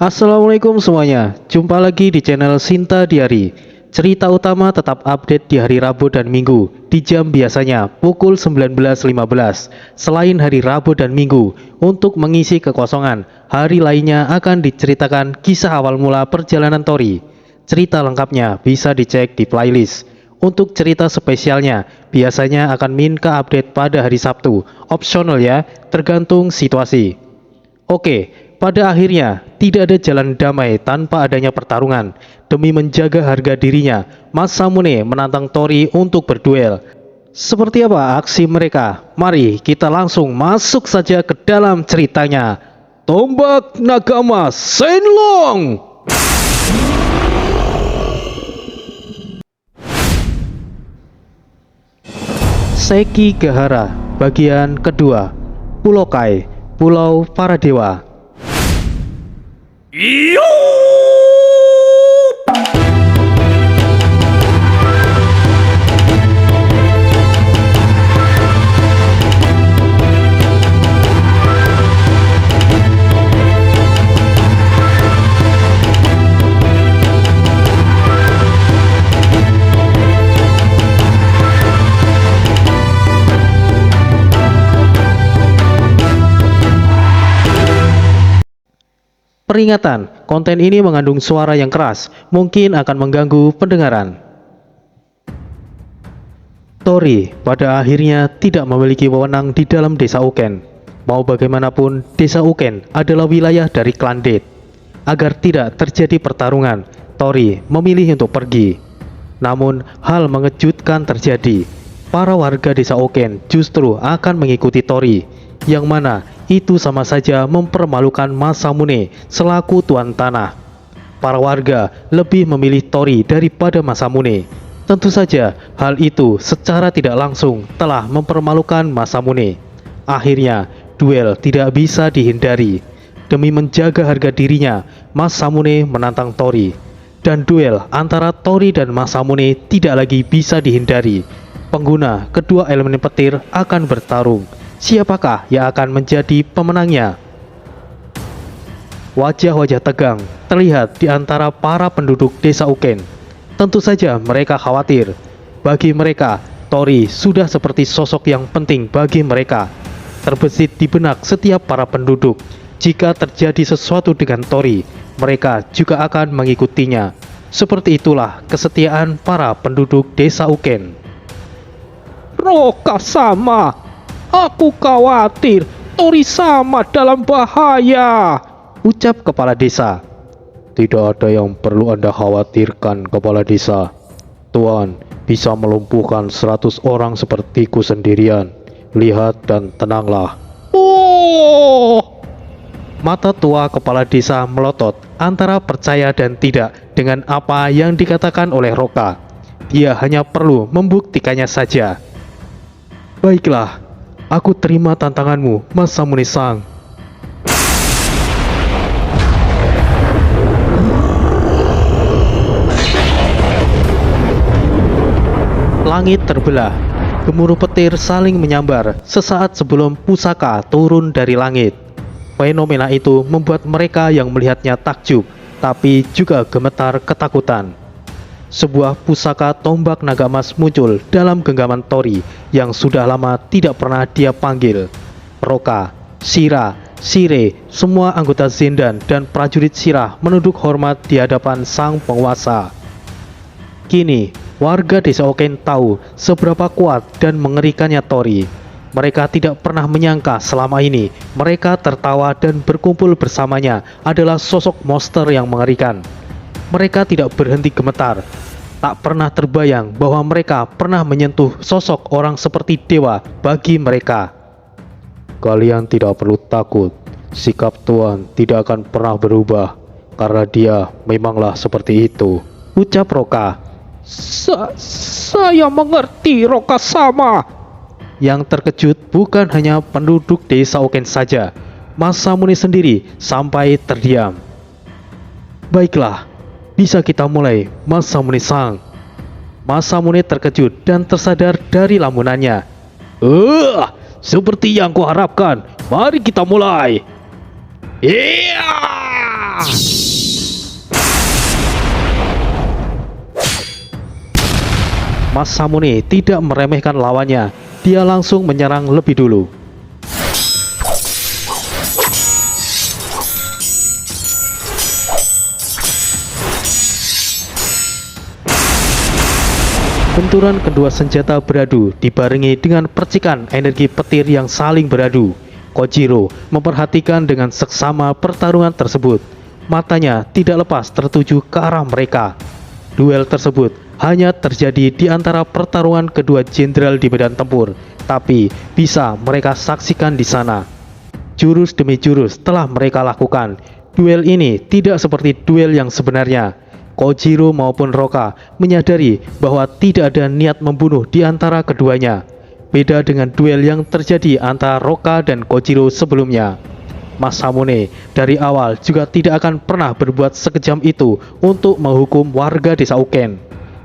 Assalamualaikum semuanya, jumpa lagi di channel Sinta Diari. Cerita utama tetap update di hari Rabu dan Minggu di jam biasanya pukul 19.15. Selain hari Rabu dan Minggu, untuk mengisi kekosongan, hari lainnya akan diceritakan kisah awal mula perjalanan Tori. Cerita lengkapnya bisa dicek di playlist. Untuk cerita spesialnya, biasanya akan minta update pada hari Sabtu. Opsional ya, tergantung situasi. Oke, pada akhirnya tidak ada jalan damai tanpa adanya pertarungan. Demi menjaga harga dirinya, Masamune menantang Tori untuk berduel. Seperti apa aksi mereka? Mari kita langsung masuk saja ke dalam ceritanya. Tombak Naga Emas Shenlong. Sekigahara bagian kedua. Pulau Kai, Pulau Para Dewa. Peringatan, konten ini mengandung suara yang keras, mungkin akan mengganggu pendengaran. Tori pada akhirnya tidak memiliki wewenang di dalam desa Uken. Mau bagaimanapun, desa Uken adalah wilayah dari klan Det. Agar tidak terjadi pertarungan, Tori memilih untuk pergi. Namun, hal mengejutkan terjadi. Para warga desa Uken justru akan mengikuti Tori, yang mana itu sama saja mempermalukan Masamune selaku tuan tanah. Para warga lebih memilih Tori daripada Masamune. Tentu saja hal itu secara tidak langsung telah mempermalukan Masamune. Akhirnya duel tidak bisa dihindari. Demi menjaga harga dirinya, Masamune menantang Tori. Dan duel antara Tori dan Masamune tidak lagi bisa dihindari. Pengguna kedua elemen petir akan bertarung. Siapakah yang akan menjadi pemenangnya? Wajah-wajah tegang terlihat di antara para penduduk desa Uken. Tentu saja mereka khawatir. Bagi mereka, Tori sudah seperti sosok yang penting bagi mereka. Terbesit di benak setiap para penduduk. Jika terjadi sesuatu dengan Tori, mereka juga akan mengikutinya. Seperti itulah kesetiaan para penduduk desa Uken. Roka sama. Aku khawatir Tori sama dalam bahaya, ucap kepala desa. Tidak ada yang perlu Anda khawatirkan, kepala desa. Tuan bisa melumpuhkan 100 orang sepertiku sendirian. Lihat dan tenanglah. Oh! Mata tua kepala desa melotot antara percaya dan tidak dengan apa yang dikatakan oleh Roka. Dia hanya perlu membuktikannya saja. Baiklah, aku terima tantanganmu, Masamune-san. Langit terbelah. Gemuruh petir saling menyambar sesaat sebelum pusaka turun dari langit. Fenomena itu membuat mereka yang melihatnya takjub, tapi juga gemetar ketakutan. Sebuah pusaka tombak naga emas muncul dalam genggaman Tori yang sudah lama tidak pernah dia panggil. Roka, Shira, Shire, semua anggota Zendan dan prajurit Shira menunduk hormat di hadapan sang penguasa. Kini, warga desa Oken tahu seberapa kuat dan mengerikannya Tori. Mereka tidak pernah menyangka selama ini mereka tertawa dan berkumpul bersamanya adalah sosok monster yang mengerikan. Mereka tidak berhenti gemetar. Tak pernah terbayang bahwa mereka pernah menyentuh sosok orang seperti dewa bagi mereka. Kalian tidak perlu takut. Sikap Tuan tidak akan pernah berubah karena dia memanglah seperti itu, ucap Roka. Saya mengerti, Roka sama. Yang terkejut bukan hanya penduduk desa Oken saja. Masamune sendiri sampai terdiam. Baiklah, bisa kita mulai, Masamune-san. Masamune terkejut dan tersadar dari lamunannya. Seperti yang kuharapkan. Mari kita mulai. Iya! Masamune tidak meremehkan lawannya. Dia langsung menyerang lebih dulu. Benturan kedua senjata beradu dibarengi dengan percikan energi petir yang saling beradu. Kojiro memperhatikan dengan seksama pertarungan tersebut. Matanya tidak lepas tertuju ke arah mereka. Duel tersebut hanya terjadi di antara pertarungan kedua jenderal di medan tempur, tapi bisa mereka saksikan di sana. Jurus demi jurus telah mereka lakukan. Duel ini tidak seperti duel yang sebenarnya. Kojiro maupun Roka menyadari bahwa tidak ada niat membunuh di antara keduanya. Beda dengan duel yang terjadi antara Roka dan Kojiro sebelumnya. Masamune dari awal juga tidak akan pernah berbuat sekejam itu untuk menghukum warga desa Uken.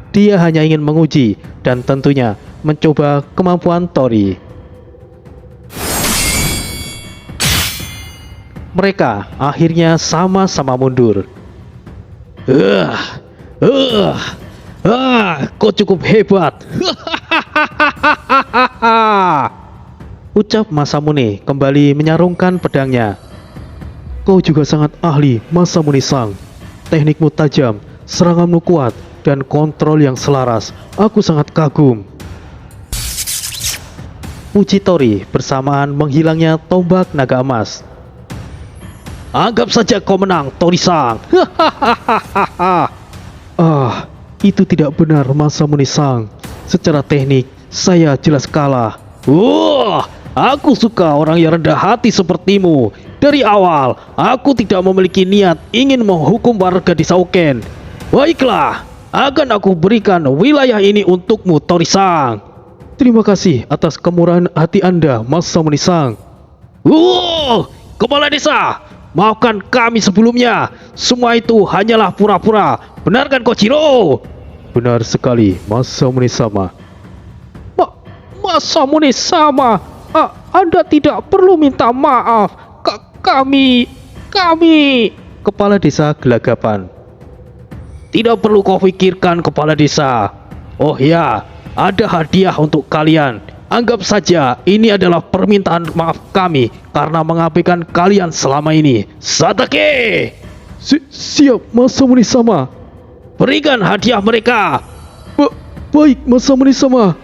Dia hanya ingin menguji dan tentunya mencoba kemampuan Tori. Mereka akhirnya sama-sama mundur. Kau cukup hebat. Ucap Masamune kembali menyarungkan pedangnya. Kau juga sangat ahli, Masamune-san. Teknikmu tajam, seranganmu kuat, dan kontrol yang selaras. Aku sangat kagum. Puji Tori bersamaan menghilangnya tombak naga emas. Anggap saja kau menang, Tori-san. Itu tidak benar, Masamune-san. Secara teknik, saya jelas kalah. Aku suka orang yang rendah hati sepertimu. Dari awal, aku tidak memiliki niat ingin menghukum warga desa Uken. Baiklah, akan aku berikan wilayah ini untukmu, Tori-san. Terima kasih atas kemurahan hati Anda, Masamune-san. Kepala desa, maafkan kami sebelumnya. Semua itu hanyalah pura-pura. Benar kan, Kojiro? Benar sekali, Masamune-sama. Masamune-sama, Anda tidak perlu minta maaf. Kami. Kepala desa gelagapan. Tidak perlu kau pikirkan, kepala desa. Oh ya, ada hadiah untuk kalian. Anggap saja ini adalah permintaan maaf kami karena mengabaikan kalian selama ini. Satake! Siap, Masamune-sama. Berikan hadiah mereka. Baik, Masamune-sama.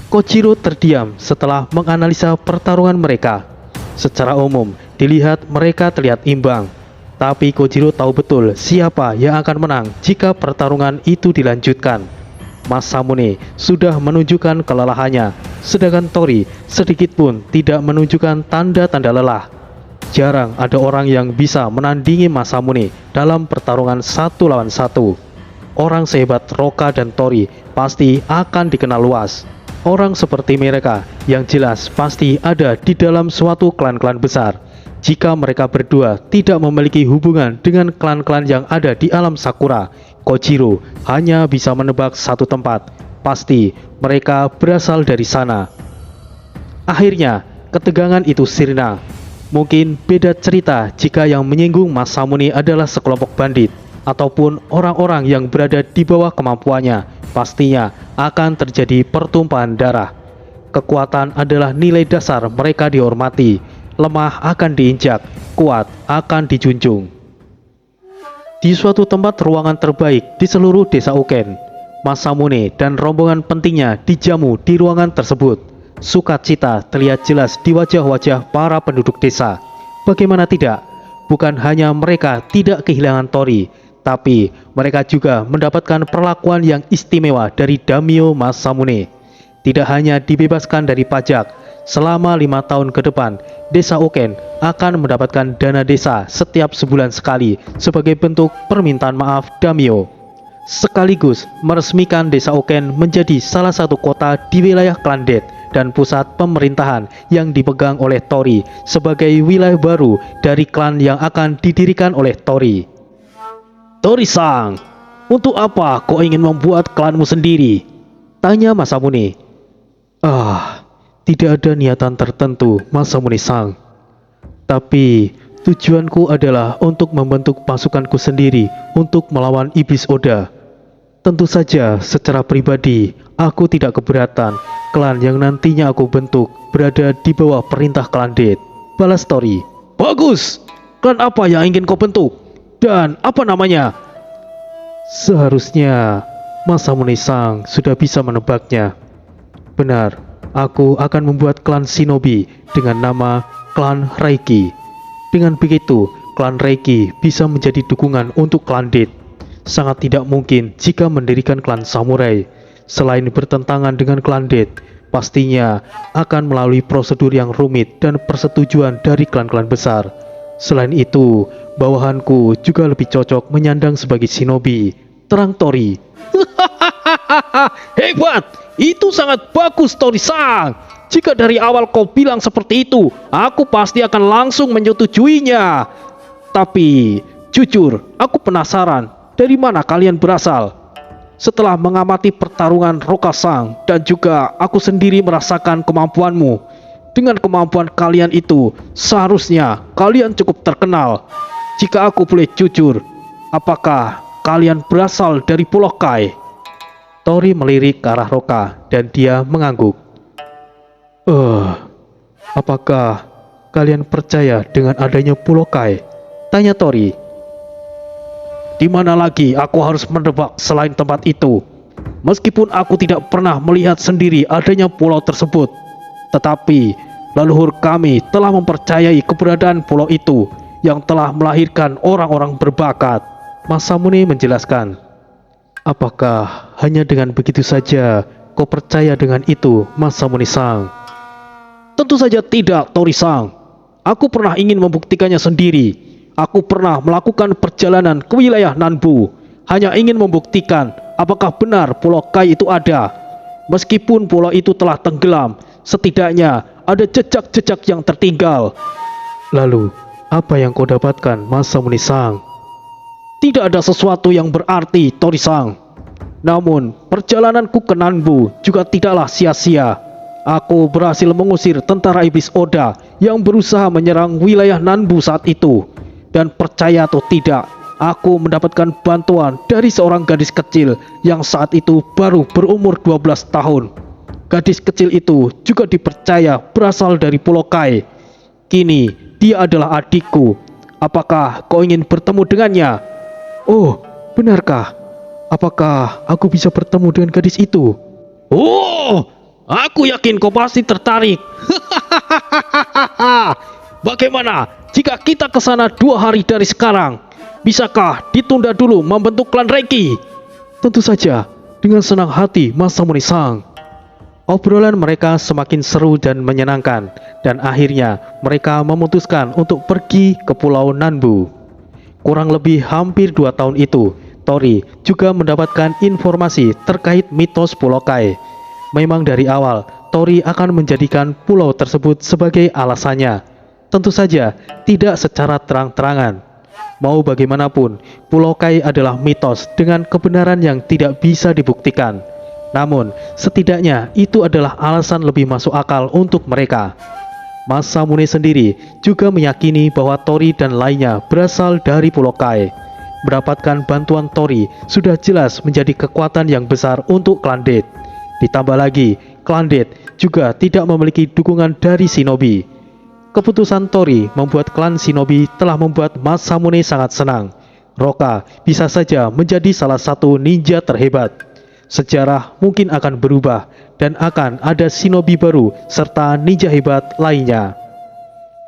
Kojiro terdiam setelah menganalisa pertarungan mereka. Secara umum, dilihat mereka terlihat imbang. Tapi Kojiro tahu betul siapa yang akan menang jika pertarungan itu dilanjutkan. Masamune sudah menunjukkan kelelahannya, sedangkan Tori sedikit pun tidak menunjukkan tanda-tanda lelah. Jarang ada orang yang bisa menandingi Masamune dalam pertarungan 1 lawan 1. Orang sehebat Roka dan Tori pasti akan dikenal luas. Orang seperti mereka yang jelas pasti ada di dalam suatu klan-klan besar. Jika mereka berdua tidak memiliki hubungan dengan klan-klan yang ada di alam Sakura, Kojiro hanya bisa menebak satu tempat. Pasti mereka berasal dari sana. Akhirnya, ketegangan itu sirna. Mungkin beda cerita jika yang menyinggung Masamune adalah sekelompok bandit ataupun orang-orang yang berada di bawah kemampuannya. Pastinya akan terjadi pertumpahan darah. Kekuatan adalah nilai dasar mereka dihormati. Lemah akan diinjak, kuat akan dijunjung. Di suatu tempat ruangan terbaik di seluruh desa Uken, Masamune dan rombongan pentingnya dijamu di ruangan tersebut. Sukacita terlihat jelas di wajah-wajah para penduduk desa. Bagaimana tidak? Bukan hanya mereka tidak kehilangan Tori, tapi mereka juga mendapatkan perlakuan yang istimewa dari Daimyo Masamune. Tidak hanya dibebaskan dari pajak, selama 5 tahun ke depan, desa Uken akan mendapatkan dana desa setiap sebulan sekali sebagai bentuk permintaan maaf Daimyo. Sekaligus meresmikan desa Uken menjadi salah satu kota di wilayah klan Det dan pusat pemerintahan yang dipegang oleh Tori sebagai wilayah baru dari klan yang akan didirikan oleh Tori. Tori-san, untuk apa kau ingin membuat klanmu sendiri? Tanya Masamune. Tidak ada niatan tertentu, Masamune-san. Tapi Tujuanku adalah untuk membentuk pasukanku sendiri untuk melawan iblis Oda. Tentu saja secara pribadi aku tidak keberatan klan yang nantinya aku bentuk berada di bawah perintah klan Death. Balas Tori. Bagus! Klan apa yang ingin kau bentuk? Dan apa namanya? Seharusnya Masamune Sang sudah bisa menebaknya. Benar, aku akan membuat klan Shinobi dengan nama klan Reiki. Dengan begitu, klan Reiki bisa menjadi dukungan untuk klan Death. Sangat tidak mungkin jika mendirikan klan samurai. Selain bertentangan dengan klan Death, pastinya akan melalui prosedur yang rumit dan persetujuan dari klan-klan besar. Selain itu, bawahanku juga lebih cocok menyandang sebagai shinobi. Terang Tori. Hebat! Itu sangat bagus, Tori-san. Jika dari awal kau bilang seperti itu, aku pasti akan langsung menyetujuinya. Tapi, jujur, aku penasaran dari mana kalian berasal. Setelah mengamati pertarungan Roka-san dan juga aku sendiri merasakan kemampuanmu. Dengan kemampuan kalian itu, seharusnya kalian cukup terkenal. Jika aku boleh jujur, apakah kalian berasal dari Pulau Kai? Tori melirik ke arah Roka dan dia mengangguk. Apakah kalian percaya dengan adanya Pulau Kai? Tanya Tori. Di mana lagi aku harus menebak selain tempat itu? Meskipun aku tidak pernah melihat sendiri adanya pulau tersebut, tetapi leluhur kami telah mempercayai keberadaan pulau itu yang telah melahirkan orang-orang berbakat. Masamune menjelaskan. Apakah hanya dengan begitu saja kau percaya dengan itu, Masamune-san? Tentu saja tidak, Tori-san. Aku pernah ingin membuktikannya sendiri. Aku pernah melakukan perjalanan ke wilayah Nanbu, hanya ingin membuktikan apakah benar Pulau Kai itu ada. Meskipun pulau itu telah tenggelam, setidaknya ada jejak-jejak yang tertinggal. Lalu, apa yang kau dapatkan, Masamune-san? Tidak ada sesuatu yang berarti, Tori-san. Namun, perjalananku ke Nanbu juga tidaklah sia-sia. Aku berhasil mengusir tentara iblis Oda yang berusaha menyerang wilayah Nanbu saat itu. Dan percaya atau tidak, aku mendapatkan bantuan dari seorang gadis kecil yang saat itu baru berumur 12 tahun. Gadis kecil itu juga dipercaya berasal dari Pulau Kai. Kini, dia adalah adikku. Apakah kau ingin bertemu dengannya? Oh, benarkah? Apakah aku bisa bertemu dengan gadis itu? Oh, aku yakin kau pasti tertarik. Bagaimana jika kita ke sana 2 hari dari sekarang? Bisakah ditunda dulu membentuk klan Reiki? Tentu saja, dengan senang hati, Masamune-san. Obrolan mereka semakin seru dan menyenangkan, dan akhirnya mereka memutuskan untuk pergi ke Pulau Nanbu. Kurang lebih hampir 2 tahun itu, Tori juga mendapatkan informasi terkait mitos Pulau Kai. Memang dari awal, Tori akan menjadikan pulau tersebut sebagai alasannya. Tentu saja, tidak secara terang-terangan. Mau bagaimanapun, Pulau Kai adalah mitos dengan kebenaran yang tidak bisa dibuktikan. Namun, setidaknya itu adalah alasan lebih masuk akal untuk mereka. Masamune sendiri juga meyakini bahwa Tori dan lainnya berasal dari Pulau Kai. Mendapatkan bantuan Tori sudah jelas menjadi kekuatan yang besar untuk klan Death. Ditambah lagi, klan Death juga tidak memiliki dukungan dari shinobi. Keputusan Tori membuat klan shinobi telah membuat Masamune sangat senang. Roka bisa saja menjadi salah satu ninja terhebat. Sejarah mungkin akan berubah dan akan ada shinobi baru serta ninja hebat lainnya.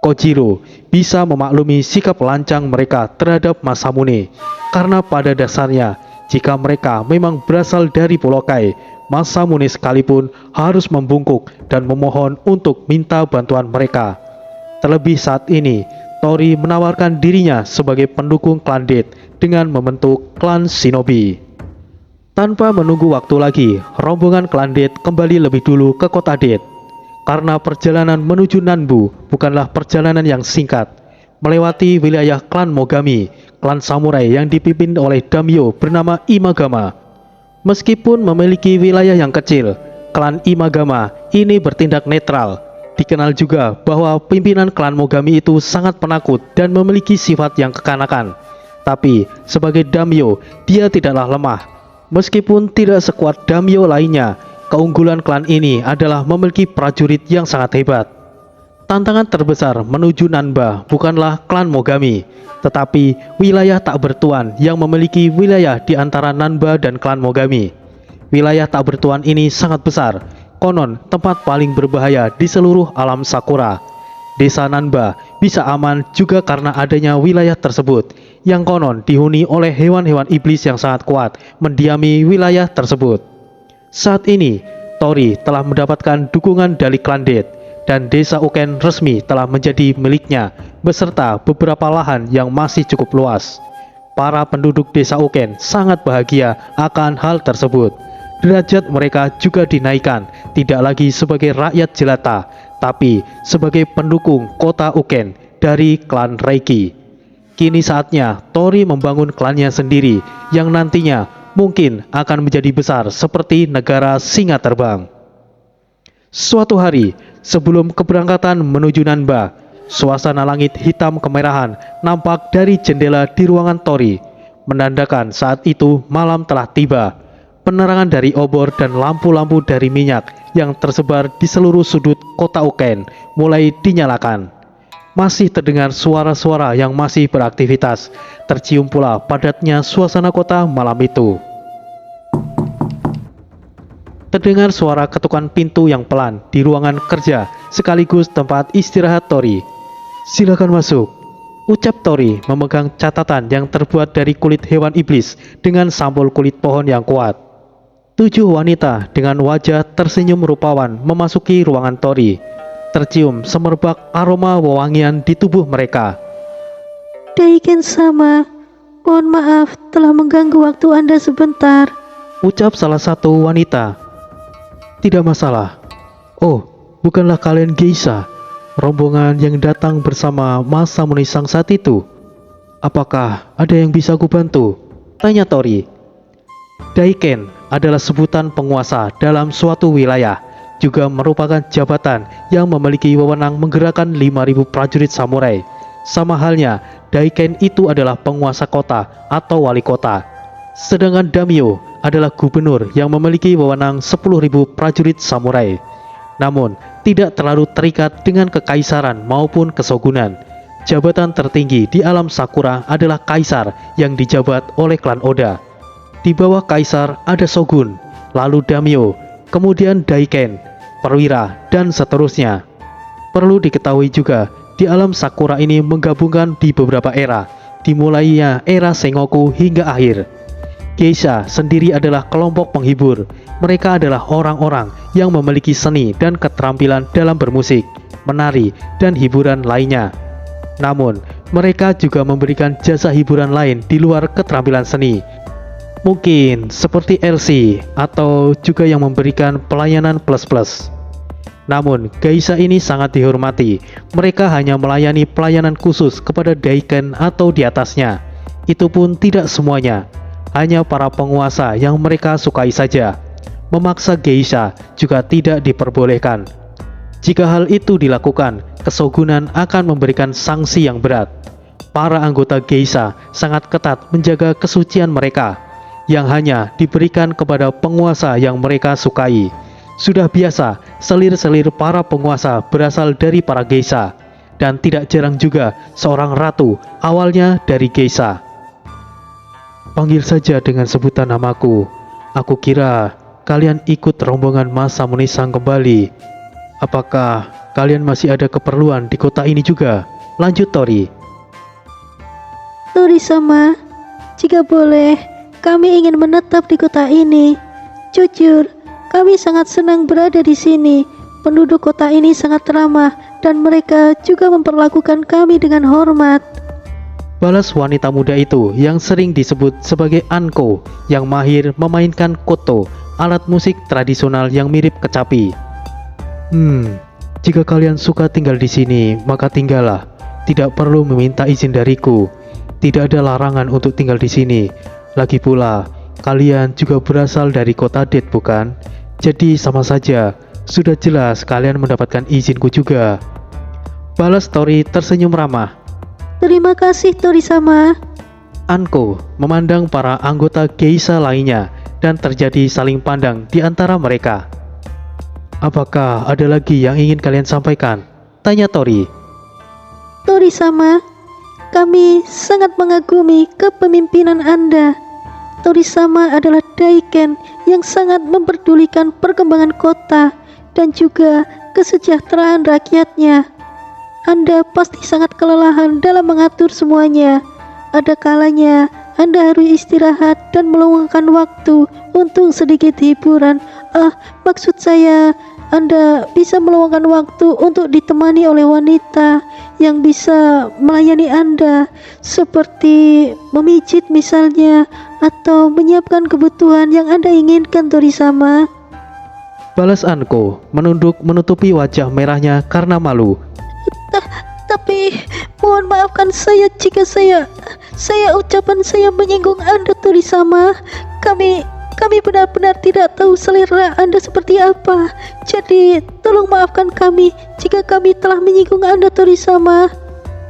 Kojiro bisa memaklumi sikap lancang mereka terhadap Masamune, karena pada dasarnya jika mereka memang berasal dari Pulau Kai, Masamune sekalipun harus membungkuk dan memohon untuk minta bantuan mereka. Terlebih saat ini, Tori menawarkan dirinya sebagai pendukung klan Death dengan membentuk klan shinobi. Tanpa menunggu waktu lagi, rombongan klan Death kembali lebih dulu ke kota Death. Karena perjalanan menuju Nanbu bukanlah perjalanan yang singkat. Melewati wilayah klan Mogami, klan samurai yang dipimpin oleh daimyo bernama Imagama. Meskipun memiliki wilayah yang kecil, klan Imagama ini bertindak netral. Dikenal juga bahwa pimpinan klan Mogami itu sangat penakut dan memiliki sifat yang kekanakan. Tapi sebagai daimyo, dia tidaklah lemah. Meskipun tidak sekuat daimyo lainnya, keunggulan klan ini adalah memiliki prajurit yang sangat hebat. Tantangan terbesar menuju Nanba bukanlah klan Mogami, tetapi wilayah tak bertuan yang memiliki wilayah di antara Nanba dan klan Mogami. Wilayah tak bertuan ini sangat besar, konon tempat paling berbahaya di seluruh alam Sakura. Desa Nanba bisa aman juga karena adanya wilayah tersebut, yang konon dihuni oleh hewan-hewan iblis yang sangat kuat mendiami wilayah tersebut. Saat ini, Tori telah mendapatkan dukungan dari klan Dead, dan desa Uken resmi telah menjadi miliknya, beserta beberapa lahan yang masih cukup luas. Para penduduk desa Uken sangat bahagia akan hal tersebut. Derajat mereka juga dinaikkan, tidak lagi sebagai rakyat jelata, tapi sebagai pendukung kota Uken dari klan Reiki. Kini saatnya Tori membangun klannya sendiri, yang nantinya mungkin akan menjadi besar seperti negara singa terbang. Suatu hari, sebelum keberangkatan menuju Nanba, suasana langit hitam kemerahan nampak dari jendela di ruangan Tori, menandakan saat itu malam telah tiba. Penerangan dari obor dan lampu-lampu dari minyak yang tersebar di seluruh sudut kota Uken mulai dinyalakan. Masih terdengar suara-suara yang masih beraktivitas. Tercium pula padatnya suasana kota malam itu. Terdengar suara ketukan pintu yang pelan di ruangan kerja sekaligus tempat istirahat Tori. "Silakan masuk," ucap Tori memegang catatan yang terbuat dari kulit hewan iblis dengan sampul kulit pohon yang kuat. 7 wanita dengan wajah tersenyum rupawan memasuki ruangan Tori. Tercium semerbak aroma wewangian di tubuh mereka. "Daiken-sama, mohon maaf telah mengganggu waktu Anda sebentar," ucap salah satu wanita. "Tidak masalah. Oh, bukanlah kalian geisha, rombongan yang datang bersama Masamune Sang saat itu? Apakah ada yang bisa aku bantu?" tanya Tori. Daiken adalah sebutan penguasa dalam suatu wilayah, juga merupakan jabatan yang memiliki wewenang menggerakkan 5.000 prajurit samurai. Sama halnya, Daiken itu adalah penguasa kota atau wali kota. Sedangkan daimyo adalah gubernur yang memiliki wewenang 10.000 prajurit samurai. Namun, tidak terlalu terikat dengan kekaisaran maupun kesogunan. Jabatan tertinggi di alam Sakura adalah kaisar yang dijabat oleh klan Oda. Di bawah kaisar ada shogun, lalu daimyo, kemudian daiken, perwira, dan seterusnya. Perlu diketahui juga, di alam Sakura ini menggabungkan di beberapa era, dimulainya era Sengoku hingga akhir. Geisha sendiri adalah kelompok penghibur. Mereka adalah orang-orang yang memiliki seni dan keterampilan dalam bermusik, menari, dan hiburan lainnya. Namun, mereka juga memberikan jasa hiburan lain di luar keterampilan seni. Mungkin seperti LC atau juga yang memberikan pelayanan plus-plus. Namun, geisha ini sangat dihormati. Mereka hanya melayani pelayanan khusus kepada daiken atau di atasnya. Itu pun tidak semuanya. Hanya para penguasa yang mereka sukai saja. Memaksa geisha juga tidak diperbolehkan. Jika hal itu dilakukan, kesogunan akan memberikan sanksi yang berat. Para anggota geisha sangat ketat menjaga kesucian mereka, yang hanya diberikan kepada penguasa yang mereka sukai. Sudah biasa, selir-selir para penguasa berasal dari para geisha, dan tidak jarang juga seorang ratu awalnya dari geisha. "Panggil saja dengan sebutan namaku. Aku kira kalian ikut rombongan Masamune Sang kembali. Apakah kalian masih ada keperluan di kota ini juga?" lanjut Tori. "Tori-sama, jika boleh, kami ingin menetap di kota ini. Jujur, kami sangat senang berada di sini. Penduduk kota ini sangat ramah dan mereka juga memperlakukan kami dengan hormat," balas wanita muda itu yang sering disebut sebagai Anko, yang mahir memainkan koto, alat musik tradisional yang mirip kecapi. Jika kalian suka tinggal di sini, maka tinggallah. Tidak perlu meminta izin dariku. Tidak ada larangan untuk tinggal di sini. Lagi pula, kalian juga berasal dari kota Dead, bukan? Jadi sama saja, Sudah jelas kalian mendapatkan izinku juga. Balas Tori tersenyum ramah. Terima kasih Tori-sama. Anko memandang para anggota geisha lainnya dan terjadi saling pandang di antara mereka. Apakah ada lagi yang ingin kalian sampaikan? Tanya Tori. Tori-sama, kami sangat mengagumi kepemimpinan Anda. Tori-sama adalah Daiken yang sangat memperdulikan perkembangan kota dan juga kesejahteraan rakyatnya. Anda pasti sangat kelelahan dalam mengatur semuanya. Ada kalanya Anda harus istirahat dan meluangkan waktu untuk sedikit hiburan. Maksud saya, Anda bisa meluangkan waktu untuk ditemani oleh wanita yang bisa melayani Anda, seperti memijit misalnya, atau menyiapkan kebutuhan yang Anda inginkan, Tori-sama. Balas Anko menunduk menutupi wajah merahnya karena malu. Tapi mohon maafkan saya jika saya ucapan saya menyinggung Anda, Tori-sama. Kami benar-benar tidak tahu selera Anda seperti apa. Jadi tolong maafkan kami jika kami telah menyinggung Anda, Tori-sama.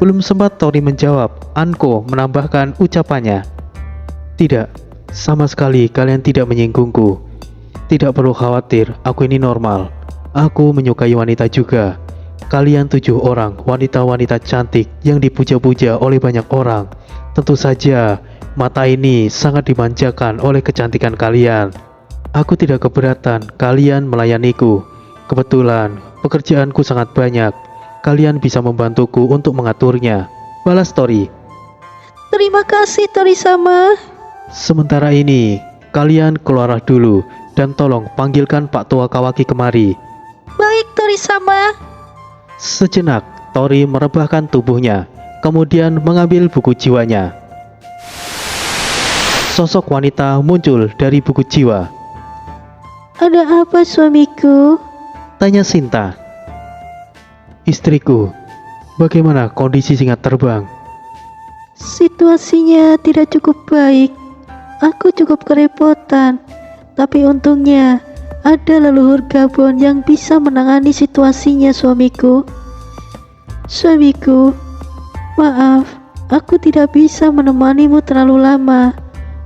Belum sempat Tori menjawab, Anko menambahkan ucapannya. Tidak, sama sekali kalian tidak menyinggungku. Tidak perlu khawatir, aku ini normal. Aku menyukai wanita juga. Kalian 7 orang wanita-wanita cantik yang dipuja-puja oleh banyak orang. Tentu saja mata ini sangat dimanjakan oleh kecantikan kalian. Aku tidak keberatan kalian melayaniku. Kebetulan pekerjaanku sangat banyak. Kalian bisa membantuku untuk mengaturnya. Balas Tori. Terima kasih, Tori-sama. Sementara ini kalian keluarlah dulu dan tolong panggilkan Pak Tua Kawaki kemari. Baik, Tori-sama. Sejenak, Tori merebahkan tubuhnya, kemudian mengambil buku jiwanya. Sosok wanita muncul dari buku jiwa. Ada apa, suamiku? Tanya Sinta. Istriku, bagaimana kondisi singa terbang? Situasinya tidak cukup baik. Aku cukup kerepotan. Tapi untungnya ada leluhur Gabon yang bisa menangani situasinya, suamiku. Suamiku, maaf, aku tidak bisa menemanimu terlalu lama.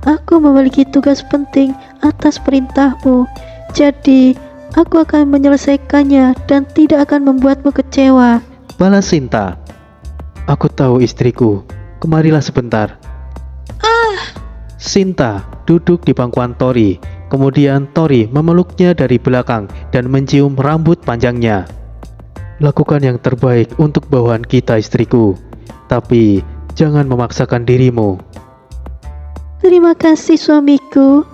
Aku memiliki tugas penting atas perintahmu. Jadi, aku akan menyelesaikannya dan tidak akan membuatmu kecewa. Balas Sinta. Aku tahu istriku, kemarilah sebentar. Sinta duduk di pangkuan Tori. Kemudian Tori memeluknya dari belakang dan mencium rambut panjangnya. Lakukan yang terbaik untuk bawahan kita, istriku. Tapi jangan memaksakan dirimu. Terima kasih, suamiku.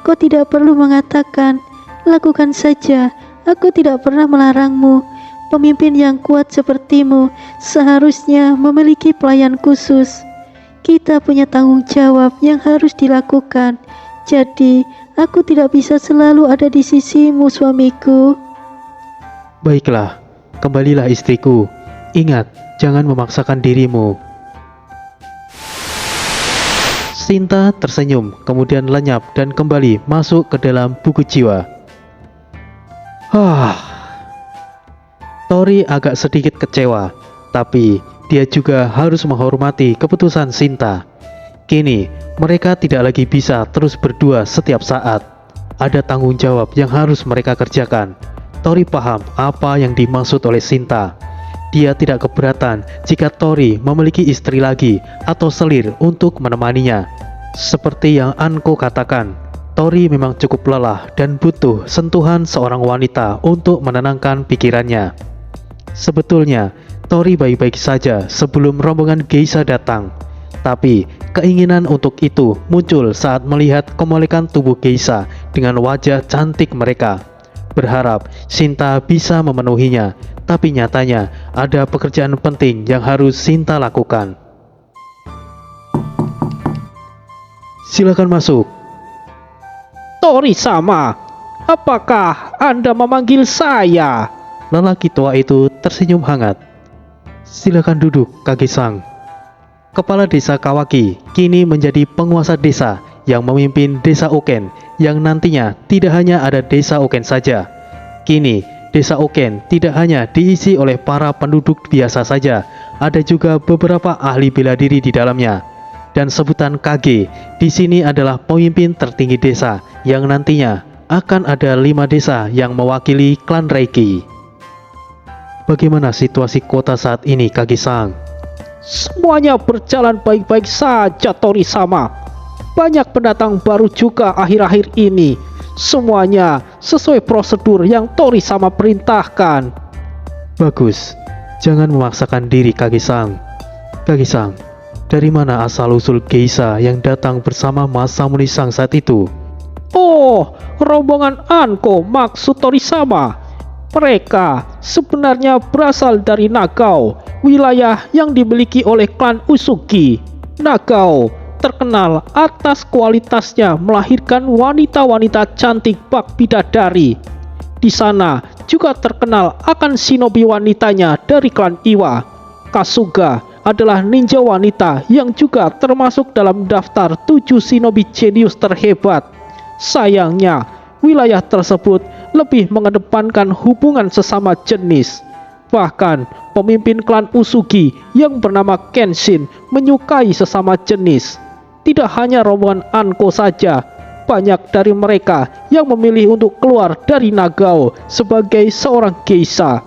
Kau tidak perlu mengatakan. Lakukan saja. Aku tidak pernah melarangmu. Pemimpin yang kuat sepertimu seharusnya memiliki pelayan khusus. Kita punya tanggung jawab yang harus dilakukan. Jadi, aku tidak bisa selalu ada di sisimu, suamiku. Baiklah, kembalilah istriku. Ingat, jangan memaksakan dirimu. Sinta tersenyum, kemudian lenyap dan kembali masuk ke dalam buku jiwa. Tori agak sedikit kecewa, tapi dia juga harus menghormati keputusan Sinta. Kini, mereka tidak lagi bisa terus berdua setiap saat. Ada tanggung jawab yang harus mereka kerjakan. Tori paham apa yang dimaksud oleh Sinta. Dia tidak keberatan jika Tori memiliki istri lagi atau selir untuk menemaninya. Seperti yang Anko katakan, Tori memang cukup lelah dan butuh sentuhan seorang wanita untuk menenangkan pikirannya. Sebetulnya, Tori baik-baik saja sebelum rombongan geisha datang. Tapi keinginan untuk itu muncul saat melihat kemolekan tubuh geisha dengan wajah cantik mereka. Berharap Sinta bisa memenuhinya, tapi nyatanya ada pekerjaan penting yang harus Sinta lakukan. Silakan masuk. Tori-sama, apakah Anda memanggil saya? Lelaki tua itu tersenyum hangat. Silakan duduk, Kage-san. Kepala desa Kawaki kini menjadi penguasa desa yang memimpin desa Oken, yang nantinya tidak hanya ada desa Oken saja. Kini Desa Oken tidak hanya diisi oleh para penduduk biasa saja, ada juga beberapa ahli bela diri di dalamnya. Dan sebutan Kage di sini adalah pemimpin tertinggi desa yang nantinya akan ada 5 desa yang mewakili klan Reiki. Bagaimana situasi kota saat ini, Kage-san? Semuanya berjalan baik-baik saja, Tori-sama. Banyak pendatang baru juga akhir-akhir ini. Semuanya sesuai prosedur yang Tori-sama perintahkan. Bagus, jangan memaksakan diri, Kage-san. Kage-san, dari mana asal-usul geisha yang datang bersama Masamune Sang saat itu? Oh, rombongan Anko maksud Tori-sama. Mereka sebenarnya berasal dari Nagao, wilayah yang dimiliki oleh klan Usugi. Nagao terkenal atas kualitasnya melahirkan wanita-wanita cantik bak bidadari. Di sana juga terkenal akan shinobi wanitanya dari klan Iwa. Kasuga adalah ninja wanita yang juga termasuk dalam daftar 7 shinobi jenius terhebat. Sayangnya, wilayah tersebut lebih mengedepankan hubungan sesama jenis. Bahkan, pemimpin klan Usugi yang bernama Kenshin menyukai sesama jenis. Tidak hanya rombongan Anko saja, banyak dari mereka yang memilih untuk keluar dari Nagao sebagai seorang geisha.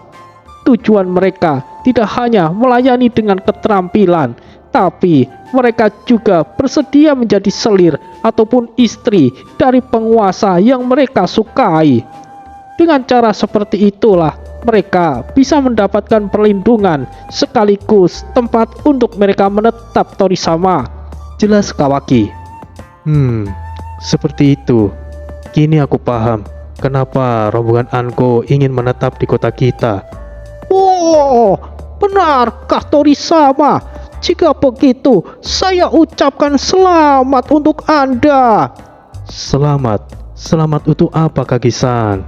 Tujuan mereka tidak hanya melayani dengan keterampilan, tapi mereka juga bersedia menjadi selir ataupun istri dari penguasa yang mereka sukai. Dengan cara seperti itulah mereka bisa mendapatkan perlindungan sekaligus tempat untuk mereka menetap, Tori-sama. Jelas, Kawaki. Seperti itu. Kini aku paham kenapa rombongan Anko ingin menetap di kota kita. Oh, benarkah Tori-sama? Jika begitu, saya ucapkan selamat untuk Anda. Selamat untuk apa, Kage-san?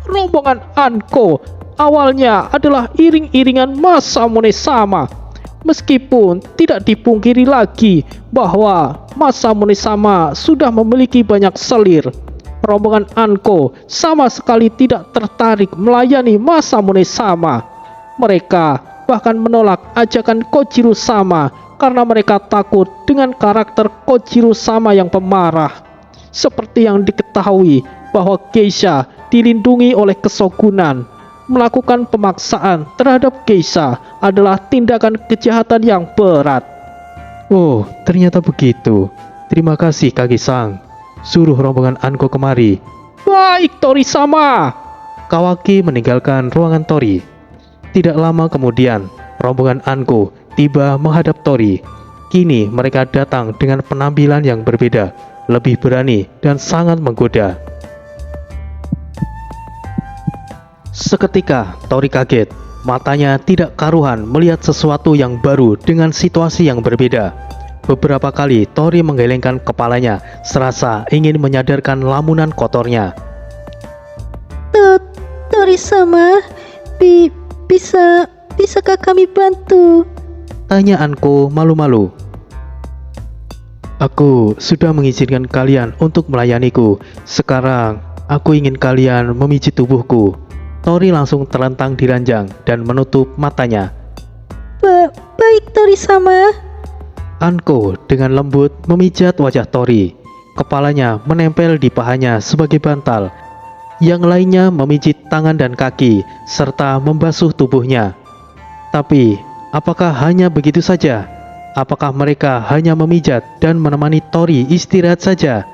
Rombongan Anko awalnya adalah iring-iringan Masamune sama. Meskipun tidak dipungkiri lagi bahwa Masamune sama sudah memiliki banyak selir, rombongan Anko sama sekali tidak tertarik melayani Masamune sama. Mereka bahkan menolak ajakan Kojiro sama karena mereka takut dengan karakter Kojiro sama yang pemarah. Seperti yang diketahui bahwa geisha dilindungi oleh kesogunan. Melakukan pemaksaan terhadap geisha adalah tindakan kejahatan yang berat. Oh, ternyata begitu. Terima kasih, Kage-san. Suruh rombongan Anko kemari. Baik, Tori-sama. Kawaki meninggalkan ruangan Tori. Tidak lama kemudian, rombongan Anko tiba menghadap Tori. Kini mereka datang dengan penampilan yang berbeda, lebih berani dan sangat menggoda. Seketika Tori kaget, matanya tidak karuan melihat sesuatu yang baru dengan situasi yang berbeda. Beberapa kali Tori menggelengkan kepalanya, serasa ingin menyadarkan lamunan kotornya. Tori-sama, bisakah kami bantu? Tanya Anko malu-malu. Aku sudah mengizinkan kalian untuk melayaniku. Sekarang aku ingin kalian memijit tubuhku. Tori langsung terlentang di ranjang dan menutup matanya. Baik, Tori-sama. Anko dengan lembut memijat wajah Tori. Kepalanya menempel di pahanya sebagai bantal. Yang lainnya memijit tangan dan kaki serta membasuh tubuhnya. Tapi apakah hanya begitu saja? Apakah mereka hanya memijat dan menemani Tori istirahat saja?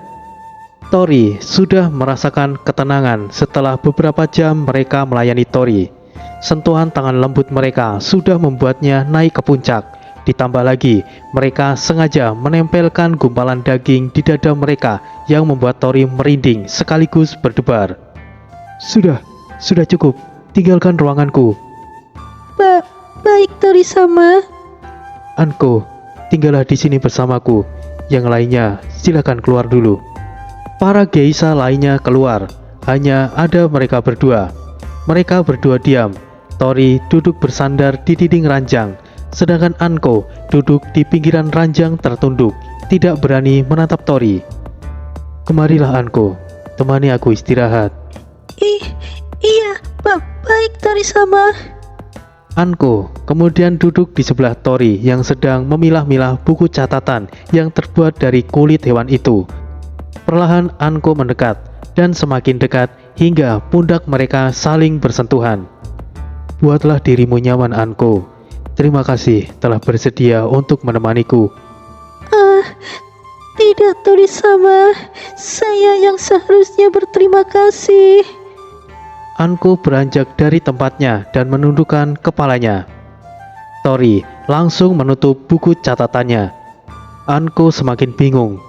Tori sudah merasakan ketenangan setelah beberapa jam mereka melayani Tori. Sentuhan tangan lembut mereka sudah membuatnya naik ke puncak. Ditambah lagi, mereka sengaja menempelkan gumpalan daging di dada mereka yang membuat Tori merinding sekaligus berdebar. Sudah cukup. Tinggalkan ruanganku. Baik, Tori-sama. Anko, tinggallah di sini bersamaku. Yang lainnya, silakan keluar dulu. Para geisha lainnya keluar. Hanya ada mereka berdua. Mereka berdua diam. Tori duduk bersandar di dinding ranjang, sedangkan Anko duduk di pinggiran ranjang tertunduk, tidak berani menatap Tori. Kemarilah Anko, temani aku istirahat. Iya, Baik, Tori-sama. Anko kemudian duduk di sebelah Tori yang sedang memilah-milah buku catatan yang terbuat dari kulit hewan itu. Perlahan Anko mendekat dan semakin dekat hingga pundak mereka saling bersentuhan. Buatlah dirimu nyaman, Anko. Terima kasih telah bersedia untuk menemaniku. Tidak, Tori-sama. Saya yang seharusnya berterima kasih. Anko beranjak dari tempatnya dan menundukkan kepalanya. Tori langsung menutup buku catatannya. Anko semakin bingung.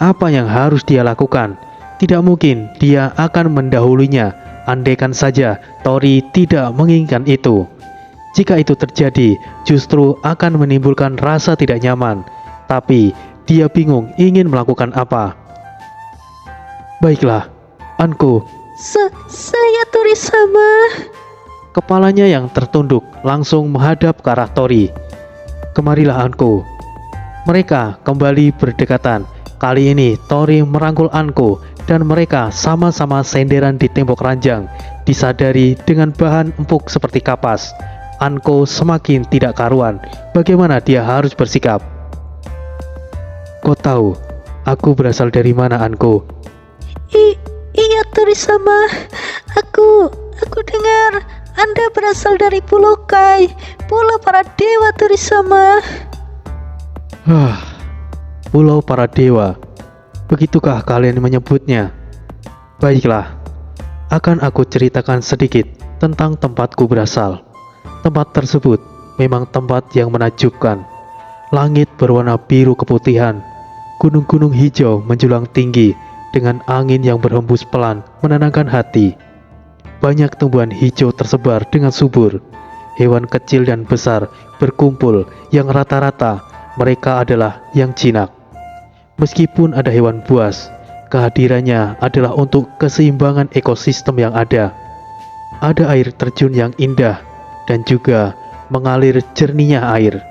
Apa yang harus dia lakukan? Tidak mungkin dia akan mendahulunya. Andaikan saja Tori tidak menginginkan itu. Jika itu terjadi, justru akan menimbulkan rasa tidak nyaman. Tapi dia bingung ingin melakukan apa. Baiklah, Anko. Saya Tori-sama. Kepalanya yang tertunduk langsung menghadap ke arah Tori. Kemarilah, Anko. Mereka kembali berdekatan. Kali ini Tori merangkul Anko dan mereka sama-sama senderan di tembok ranjang. Disadari dengan bahan empuk seperti kapas, Anko semakin tidak karuan. Bagaimana dia harus bersikap? Kau tahu aku berasal dari mana, Anko? Iya, Tori-sama. Aku dengar Anda berasal dari Pulau Kai, Pulau para dewa, Tori-sama. Pulau para dewa. Begitukah kalian menyebutnya? Baiklah, akan aku ceritakan sedikit tentang tempatku berasal. Tempat tersebut memang tempat yang menakjubkan. Langit berwarna biru keputihan, gunung-gunung hijau menjulang tinggi dengan angin yang berhembus pelan menenangkan hati. Banyak tumbuhan hijau tersebar dengan subur. Hewan kecil dan besar berkumpul yang rata-rata mereka adalah yang jinak. Meskipun ada hewan buas, kehadirannya adalah untuk keseimbangan ekosistem yang ada. Ada air terjun yang indah dan juga mengalir jernihnya air.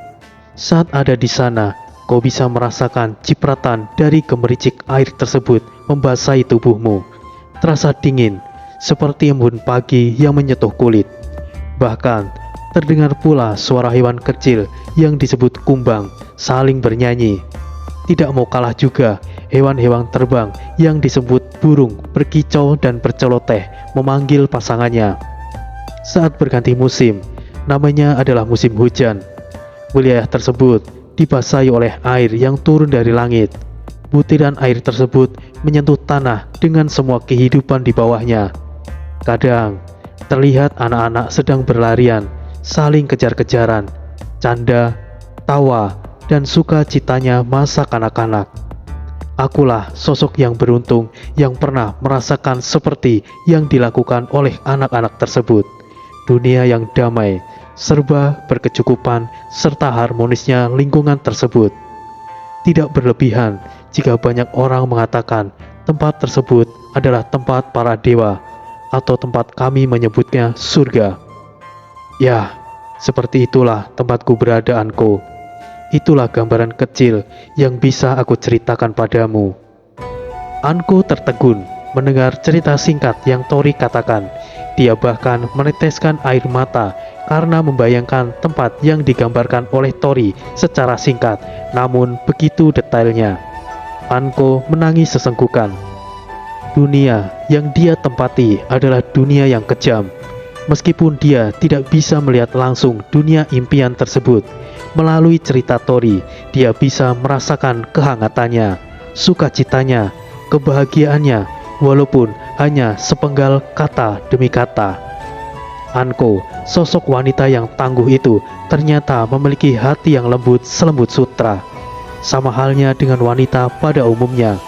Saat ada di sana, kau bisa merasakan cipratan dari gemericik air tersebut membasahi tubuhmu. Terasa dingin, seperti embun pagi yang menyentuh kulit. Bahkan, terdengar pula suara hewan kecil yang disebut kumbang saling bernyanyi. Tidak mau kalah juga, hewan-hewan terbang yang disebut burung berkicau dan berceloteh memanggil pasangannya. Saat berganti musim, namanya adalah musim hujan. Wilayah tersebut dibasahi oleh air yang turun dari langit. Butiran air tersebut menyentuh tanah dengan semua kehidupan di bawahnya. Kadang, terlihat anak-anak sedang berlarian, saling kejar-kejaran, canda, tawa, dan sukacitanya masa kanak-kanak. Akulah sosok yang beruntung yang pernah merasakan seperti yang dilakukan oleh anak-anak tersebut. Dunia yang damai, serba berkecukupan, serta harmonisnya lingkungan tersebut. Tidak berlebihan jika banyak orang mengatakan tempat tersebut adalah tempat para dewa, atau tempat kami menyebutnya surga. Ya, seperti itulah tempatku berada, Anko. Itulah gambaran kecil yang bisa aku ceritakan padamu. Anko tertegun mendengar cerita singkat yang Tori katakan. Dia bahkan meneteskan air mata karena membayangkan tempat yang digambarkan oleh Tori secara singkat, namun begitu detailnya. Anko menangis sesenggukan. Dunia yang dia tempati adalah dunia yang kejam. Meskipun dia tidak bisa melihat langsung dunia impian tersebut, melalui cerita Tori, dia bisa merasakan kehangatannya, sukacitanya, kebahagiaannya, walaupun hanya sepenggal kata demi kata. Anko, sosok wanita yang tangguh itu, ternyata memiliki hati yang lembut selembut sutra. Sama halnya dengan wanita pada umumnya.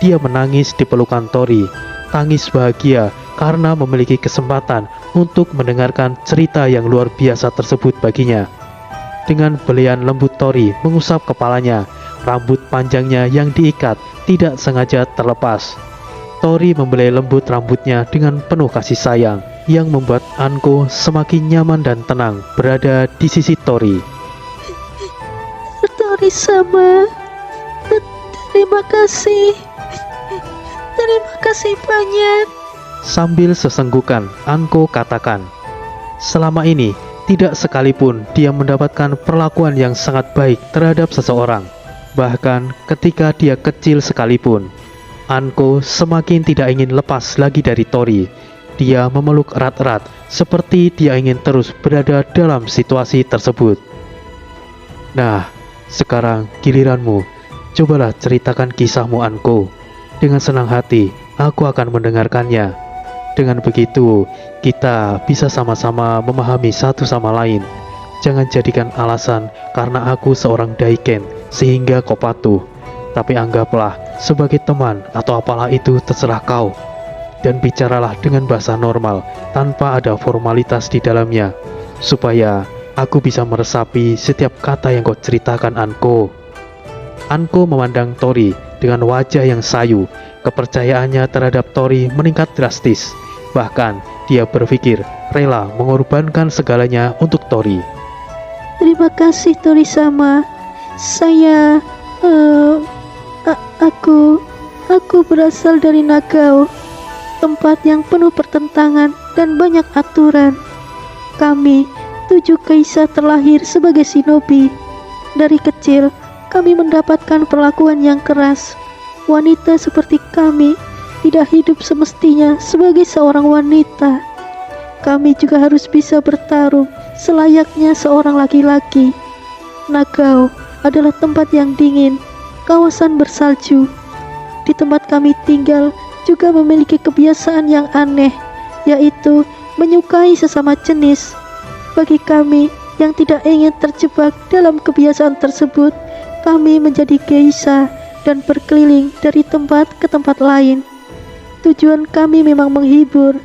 Dia menangis di pelukan Tori, tangis bahagia karena memiliki kesempatan untuk mendengarkan cerita yang luar biasa tersebut baginya. Dengan belian lembut Tori mengusap kepalanya, rambut panjangnya yang diikat tidak sengaja terlepas. Tori membelai lembut rambutnya dengan penuh kasih sayang, yang membuat Anko semakin nyaman dan tenang berada di sisi Tori. Tori-sama, terima kasih. Terima kasih banyak. Sambil sesenggukan, Anko katakan, selama ini tidak sekalipun dia mendapatkan perlakuan yang sangat baik terhadap seseorang. Bahkan ketika dia kecil sekalipun, Anko semakin tidak ingin lepas lagi dari Tori. Dia memeluk erat-erat seperti dia ingin terus berada dalam situasi tersebut. Nah, sekarang giliranmu. Cobalah ceritakan kisahmu, Anko. Dengan senang hati, aku akan mendengarkannya. Dengan begitu, kita bisa sama-sama memahami satu sama lain. Jangan jadikan alasan karena aku seorang Daiken sehingga kau patuh. Tapi anggaplah sebagai teman atau apalah itu terserah kau. Dan bicaralah dengan bahasa normal tanpa ada formalitas di dalamnya, supaya aku bisa meresapi setiap kata yang kau ceritakan, Anko. Anko memandang Tori dengan wajah yang sayu. Kepercayaannya terhadap Tori meningkat drastis. Bahkan dia berpikir rela mengorbankan segalanya untuk Tori. Terima kasih Tori-sama. Saya aku berasal dari Nagao, tempat yang penuh pertentangan dan banyak aturan. Kami 7 kaisa terlahir sebagai shinobi. Dari kecil kami mendapatkan perlakuan yang keras. Wanita seperti kami tidak hidup semestinya sebagai seorang wanita. Kami juga harus bisa bertarung selayaknya seorang laki-laki. Nagao adalah tempat yang dingin, kawasan bersalju. Di tempat kami tinggal juga memiliki kebiasaan yang aneh, yaitu menyukai sesama jenis. Bagi kami yang tidak ingin terjebak dalam kebiasaan tersebut, kami menjadi geisha dan berkeliling dari tempat ke tempat lain. Tujuan kami memang menghibur,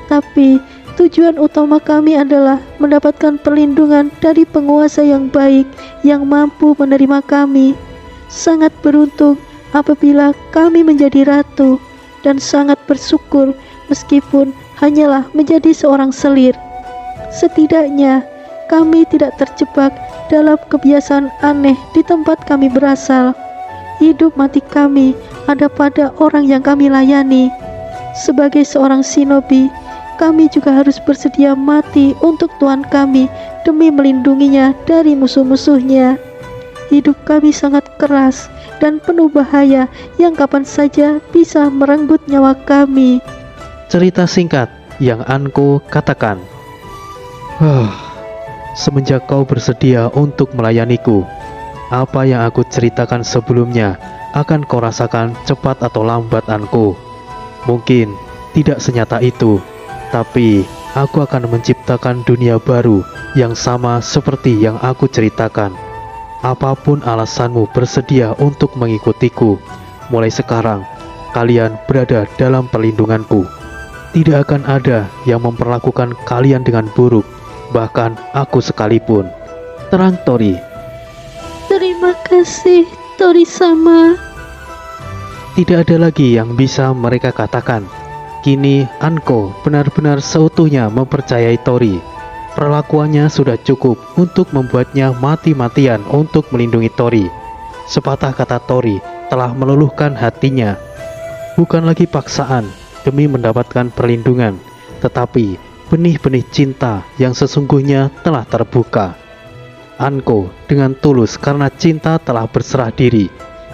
tapi tujuan utama kami adalah mendapatkan perlindungan dari penguasa yang baik yang mampu menerima kami. Sangat beruntung apabila kami menjadi ratu, dan sangat bersyukur meskipun hanyalah menjadi seorang selir. Setidaknya kami tidak terjebak dalam kebiasaan aneh di tempat kami berasal. Hidup mati kami ada pada orang yang kami layani. Sebagai seorang shinobi, kami juga harus bersedia mati untuk Tuhan kami demi melindunginya dari musuh-musuhnya. Hidup kami sangat keras dan penuh bahaya yang kapan saja bisa merenggut nyawa kami. Cerita singkat yang Anko katakan. Semenjak kau bersedia untuk melayaniku, apa yang aku ceritakan sebelumnya akan kau rasakan cepat atau lambat, Anko. Mungkin tidak senyata itu, tapi aku akan menciptakan dunia baru yang sama seperti yang aku ceritakan. Apapun alasanmu bersedia untuk mengikutiku, mulai sekarang kalian berada dalam perlindunganku. Tidak akan ada yang memperlakukan kalian dengan buruk, bahkan aku sekalipun. Terang Tori. Terima kasih Tori-sama. Tidak ada lagi yang bisa mereka katakan. Kini Anko benar-benar seutuhnya mempercayai Tori. Perlakuannya sudah cukup untuk membuatnya mati-matian untuk melindungi Tori. Sepatah kata Tori telah meluluhkan hatinya. Bukan lagi paksaan demi mendapatkan perlindungan, tetapi benih-benih cinta yang sesungguhnya telah terbuka. Anko dengan tulus karena cinta telah berserah diri.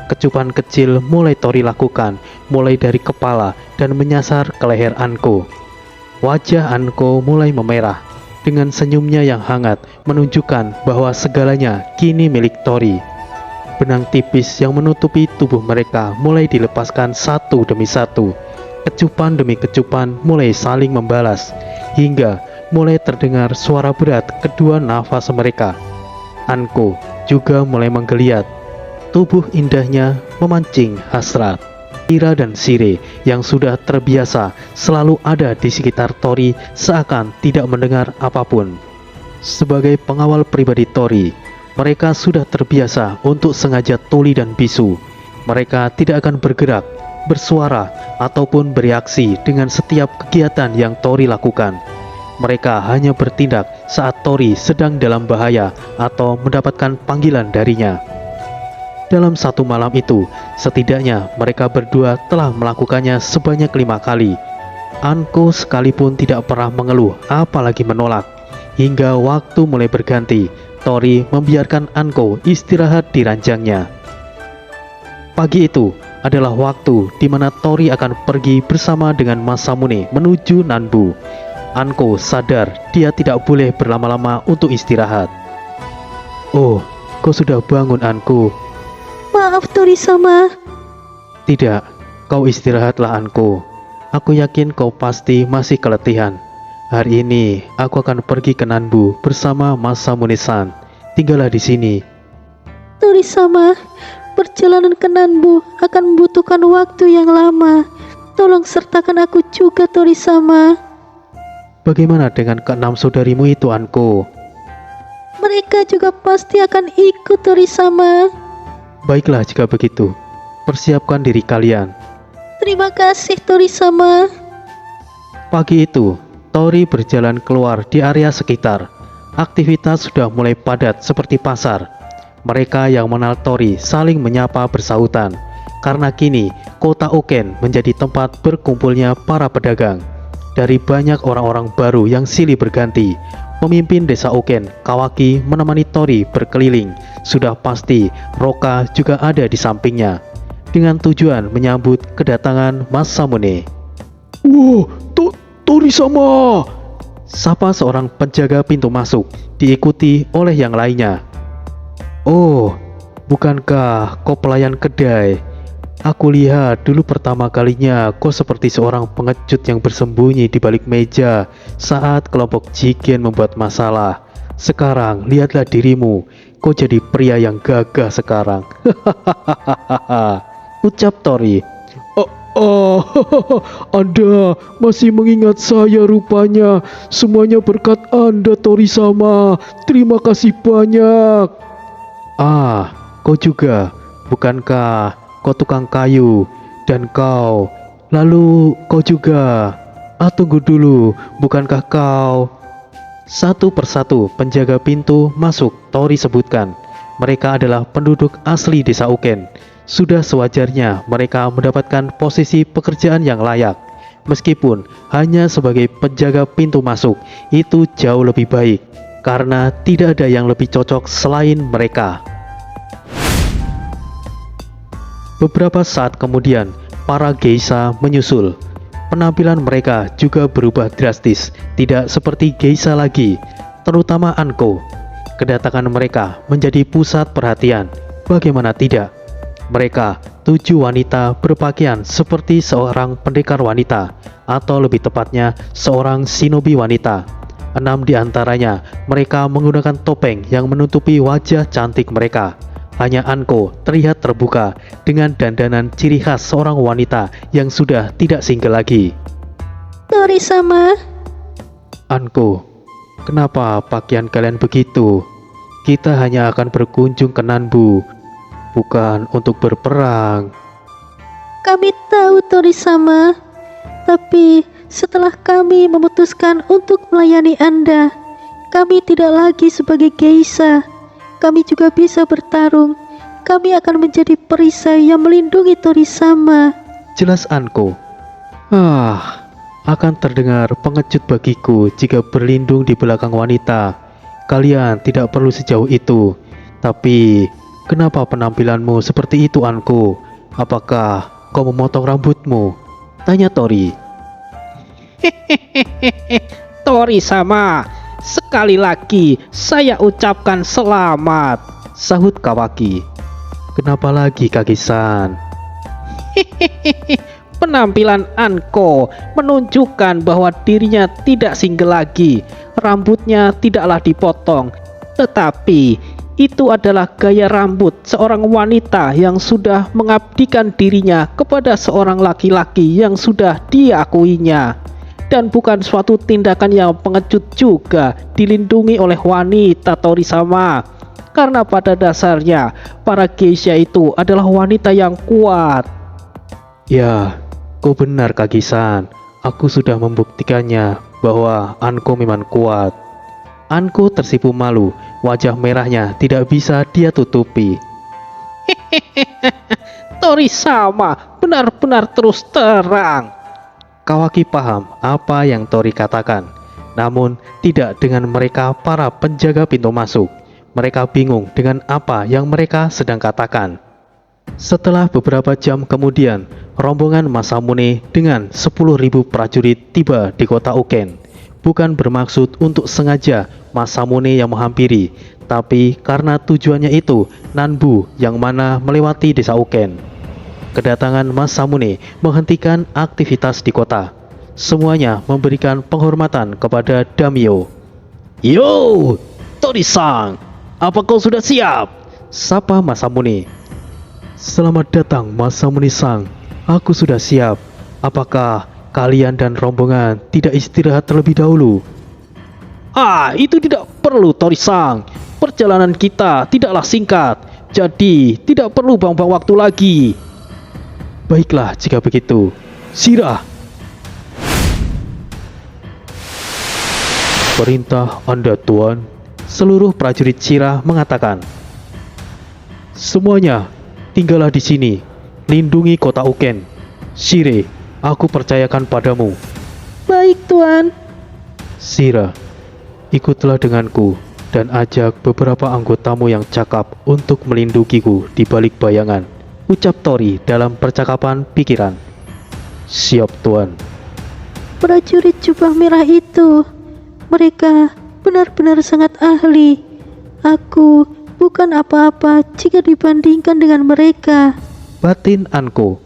Kecupan kecil mulai Tori lakukan, mulai dari kepala dan menyasar ke leher Anko. Wajah Anko mulai memerah. Dengan senyumnya yang hangat menunjukkan bahwa segalanya kini milik Tori. Benang tipis yang menutupi tubuh mereka mulai dilepaskan satu demi satu. Kecupan demi kecupan mulai saling membalas, hingga mulai terdengar suara berat kedua nafas mereka. Anko juga mulai menggeliat. Tubuh indahnya memancing hasrat. Ira dan Shire yang sudah terbiasa selalu ada di sekitar Tori seakan tidak mendengar apapun. Sebagai pengawal pribadi Tori, mereka sudah terbiasa untuk sengaja tuli dan bisu. Mereka tidak akan bergerak, bersuara, ataupun bereaksi dengan setiap kegiatan yang Tori lakukan. Mereka hanya bertindak saat Tori sedang dalam bahaya atau mendapatkan panggilan darinya. Dalam satu malam itu, setidaknya mereka berdua telah melakukannya sebanyak 5 kali. Anko sekalipun tidak pernah mengeluh apalagi menolak. Hingga waktu mulai berganti, Tori membiarkan Anko istirahat di ranjangnya. Pagi itu adalah waktu di mana Tori akan pergi bersama dengan Masamune menuju Nanbu. Anko sadar dia tidak boleh berlama-lama untuk istirahat. "Oh, kau sudah bangun, Anko." Maaf Tori-sama. "Tidak, kau istirahatlah, Anko. Aku yakin kau pasti masih keletihan. Hari ini aku akan pergi ke Nanbu bersama Masamune-san. Tinggallah di sini." Tori-sama, perjalanan ke Nanbu akan membutuhkan waktu yang lama. Tolong sertakan aku juga Tori-sama. "Bagaimana dengan keenam saudarimu itu, Anko?" Mereka juga pasti akan ikut Tori-sama. "Baiklah jika begitu. Persiapkan diri kalian." Terima kasih Tori-sama. Pagi itu, Tori berjalan keluar di area sekitar. Aktivitas sudah mulai padat seperti pasar. Mereka yang mengenal Tori saling menyapa bersahutan, karena kini kota Oken menjadi tempat berkumpulnya para pedagang. Dari banyak orang-orang baru yang silih berganti, pemimpin desa Oken, Kawaki, menemani Tori berkeliling. Sudah pasti Roka juga ada di sampingnya, dengan tujuan menyambut kedatangan Masamune. Wow, Tori-sama. Sapa seorang penjaga pintu masuk, diikuti oleh yang lainnya. "Oh, bukankah kau pelayan kedai? Aku lihat dulu pertama kalinya kau seperti seorang pengecut yang bersembunyi di balik meja saat kelompok Jigen membuat masalah. Sekarang lihatlah dirimu, kau jadi pria yang gagah sekarang." Ucap Tori. Oh, Anda masih mengingat saya rupanya. Semuanya berkat Anda, Tori-sama. Terima kasih banyak. "Ah, kau juga. Bukankah kau tukang kayu? Dan kau, lalu kau juga. Tunggu dulu, bukankah kau..." Satu persatu penjaga pintu masuk Tori sebutkan. Mereka adalah penduduk asli desa Uken. Sudah sewajarnya mereka mendapatkan posisi pekerjaan yang layak. Meskipun hanya sebagai penjaga pintu masuk, itu jauh lebih baik, karena tidak ada yang lebih cocok selain mereka. Beberapa saat kemudian, para geisha menyusul. Penampilan mereka juga berubah drastis, tidak seperti geisha lagi, terutama Anko. Kedatangan mereka menjadi pusat perhatian. Bagaimana tidak? Mereka 7 wanita berpakaian seperti seorang pendekar wanita, atau lebih tepatnya seorang shinobi wanita. 6 di antaranya mereka menggunakan topeng yang menutupi wajah cantik mereka. Hanya Anko terlihat terbuka dengan dandanan ciri khas seorang wanita yang sudah tidak single lagi. Tori-sama. "Anko, kenapa pakaian kalian begitu? Kita hanya akan berkunjung ke Nanbu, bukan untuk berperang." Kami tahu Tori-sama, tapi setelah kami memutuskan untuk melayani Anda, kami tidak lagi sebagai geisha. Kami juga bisa bertarung. Kami akan menjadi perisai yang melindungi Tori-sama. Jelas Anko. Akan terdengar pengecut bagiku jika berlindung di belakang wanita. Kalian tidak perlu sejauh itu. Tapi kenapa penampilanmu seperti itu, Anko? Apakah kau memotong rambutmu? Tanya Tori. Tori-sama, sekali lagi saya ucapkan selamat, sahut Kawaki. Kenapa lagi, Kaki-san? Penampilan Anko menunjukkan bahwa dirinya tidak single lagi. Rambutnya tidaklah dipotong, tetapi itu adalah gaya rambut seorang wanita yang sudah mengabdikan dirinya kepada seorang laki-laki yang sudah diakuinya. Dan bukan suatu tindakan yang pengecut juga dilindungi oleh wanita, Tori-sama. Karena pada dasarnya para geisha itu adalah wanita yang kuat. Ya, kau benar, Kaki-san. Aku sudah membuktikannya bahwa Anko memang kuat. Anko tersipu malu, wajah merahnya tidak bisa dia tutupi. Tori-sama benar-benar terus terang. Kawaki paham apa yang Tori katakan, namun tidak dengan mereka para penjaga pintu masuk. Mereka bingung dengan apa yang mereka sedang katakan. Setelah beberapa jam kemudian, rombongan Masamune dengan 10.000 prajurit tiba di kota Uken. Bukan bermaksud untuk sengaja Masamune yang menghampiri, tapi karena tujuannya itu Nanbu yang mana melewati desa Uken. Kedatangan Masamune menghentikan aktivitas di kota. Semuanya memberikan penghormatan kepada Daimyo. "Yo, Tori-san, apa kau sudah siap?" sapa Masamune. "Selamat datang Masamune-san, aku sudah siap. Apakah kalian dan rombongan tidak istirahat terlebih dahulu?" Itu tidak perlu, Tori-san. Perjalanan kita tidaklah singkat, jadi tidak perlu buang-buang waktu lagi. Baiklah jika begitu. Sirah! "Perintah Anda, Tuan," seluruh prajurit Sirah mengatakan. "Semuanya, tinggallah di sini. Lindungi kota Uken. Shire, aku percayakan padamu." Baik, Tuan. "Sirah, ikutlah denganku dan ajak beberapa anggotamu yang cakap untuk melindungiku di balik bayangan," ucap Tori dalam percakapan pikiran. "Siap, Tuan." Prajurit jubah merah itu, mereka benar-benar sangat ahli. Aku bukan apa-apa jika dibandingkan dengan mereka. Batin Anko.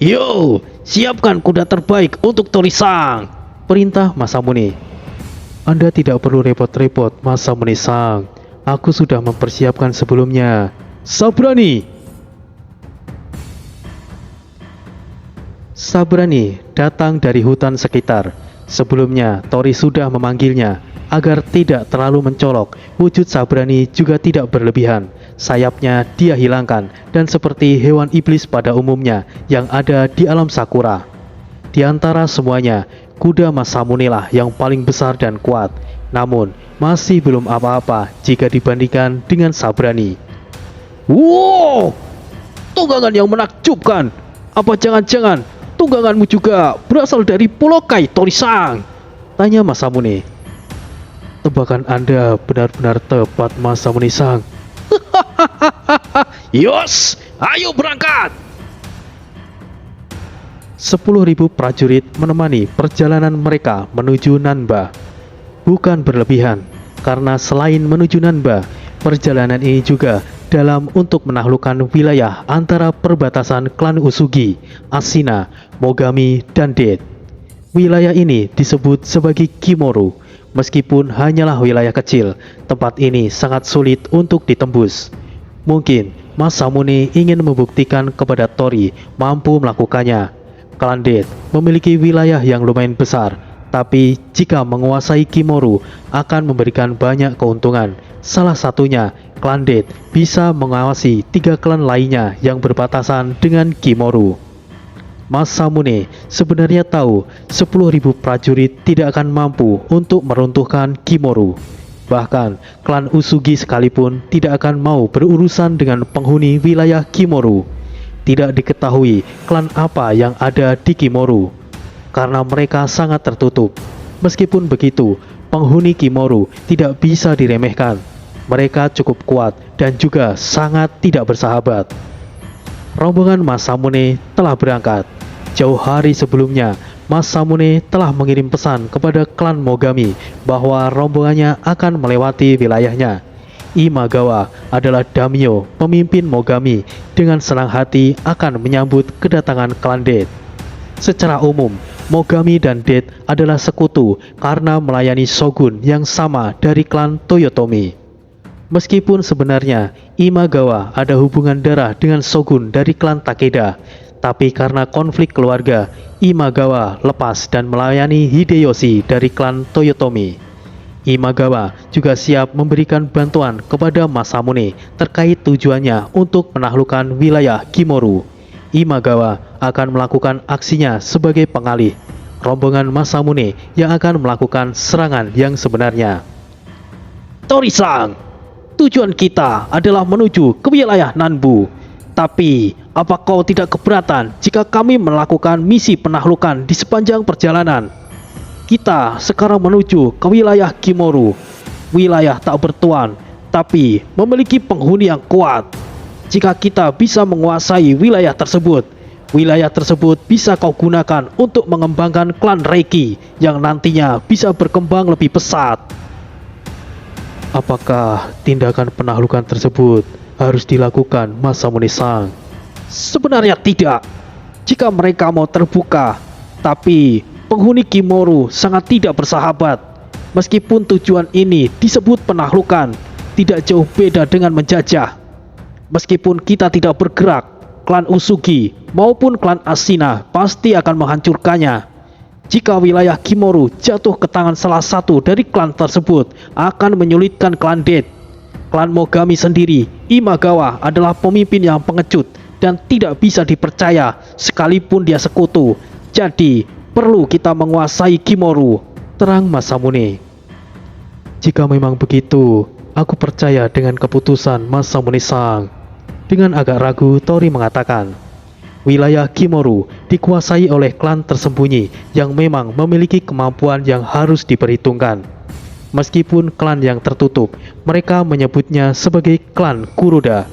Yo, siapkan kuda terbaik untuk Tori-san. Perintah Masamune. "Anda tidak perlu repot-repot, Masamune-san. Aku sudah mempersiapkan sebelumnya." "Sabrani!" Sabrani datang dari hutan sekitar. Sebelumnya, Tori sudah memanggilnya agar tidak terlalu mencolok. Wujud Sabrani juga tidak berlebihan. Sayapnya dia hilangkan dan seperti hewan iblis pada umumnya yang ada di alam Sakura. Di antara semuanya, kuda Masamune lah yang paling besar dan kuat. Namun, masih belum apa-apa jika dibandingkan dengan Sabrani. Wow, tunggangan yang menakjubkan. Apa jangan-jangan tungganganmu juga berasal dari Pulau Kai, Tori-san? Tanya Masamune. "Tebakan Anda benar-benar tepat, Masamune-san." Yos, ayo berangkat. 10.000 prajurit menemani perjalanan mereka menuju Nanba. Bukan berlebihan, karena selain menuju Nanba, perjalanan ini juga dalam untuk menaklukkan wilayah antara perbatasan klan Usugi, Ashina, Mogami, dan Death. Wilayah ini disebut sebagai Kimoru. Meskipun hanyalah wilayah kecil, tempat ini sangat sulit untuk ditembus. Mungkin Masamune ingin membuktikan kepada Tori mampu melakukannya. Klan Death memiliki wilayah yang lumayan besar, tapi jika menguasai Kimoru akan memberikan banyak keuntungan. Salah satunya, klan Death bisa mengawasi 3 klan lainnya yang berbatasan dengan Kimoru. Masamune sebenarnya tahu 10.000 prajurit tidak akan mampu untuk meruntuhkan Kimoru. Bahkan, klan Usugi sekalipun tidak akan mau berurusan dengan penghuni wilayah Kimoru. Tidak diketahui klan apa yang ada di Kimoru, karena mereka sangat tertutup. Meskipun begitu, penghuni Kimoru tidak bisa diremehkan. Mereka cukup kuat dan juga sangat tidak bersahabat. Rombongan Masamune telah berangkat. Jauh hari sebelumnya, Masamune telah mengirim pesan kepada klan Mogami bahwa rombongannya akan melewati wilayahnya. Imagawa adalah daimyo pemimpin Mogami, dengan senang hati akan menyambut kedatangan klan Death. Secara umum, Mogami dan Death adalah sekutu karena melayani shogun yang sama dari klan Toyotomi. Meskipun sebenarnya Imagawa ada hubungan darah dengan shogun dari klan Takeda, tapi karena konflik keluarga, Imagawa lepas dan melayani Hideyoshi dari klan Toyotomi. Imagawa juga siap memberikan bantuan kepada Masamune terkait tujuannya untuk menaklukkan wilayah Kimoru. Imagawa akan melakukan aksinya sebagai pengalih rombongan Masamune yang akan melakukan serangan yang sebenarnya. Tori-san, tujuan kita adalah menuju ke wilayah Nanbu. Tapi, apa kau tidak keberatan jika kami melakukan misi penaklukan di sepanjang perjalanan? Kita sekarang menuju ke wilayah Kimoru, wilayah tak bertuan, tapi memiliki penghuni yang kuat. Jika kita bisa menguasai wilayah tersebut bisa kau gunakan untuk mengembangkan klan Reiki yang nantinya bisa berkembang lebih pesat. Apakah tindakan penaklukan tersebut harus dilakukan Masamune-san? Sebenarnya tidak. Jika mereka mau terbuka, tapi penghuni Kimoru sangat tidak bersahabat. Meskipun tujuan ini disebut penaklukan, tidak jauh beda dengan menjajah. Meskipun kita tidak bergerak, klan Usugi maupun klan Ashina pasti akan menghancurkannya. Jika wilayah Kimoru jatuh ke tangan salah satu dari klan tersebut, akan menyulitkan klan Death. Klan Mogami sendiri, Imagawa adalah pemimpin yang pengecut dan tidak bisa dipercaya sekalipun dia sekutu. Jadi, perlu kita menguasai Kimoru, terang Masamune. Jika memang begitu, aku percaya dengan keputusan Masamune-san. Dengan agak ragu, Tori mengatakan, wilayah Kimoru dikuasai oleh klan tersembunyi yang memang memiliki kemampuan yang harus diperhitungkan. Meskipun klan yang tertutup, mereka menyebutnya sebagai klan Kuroda,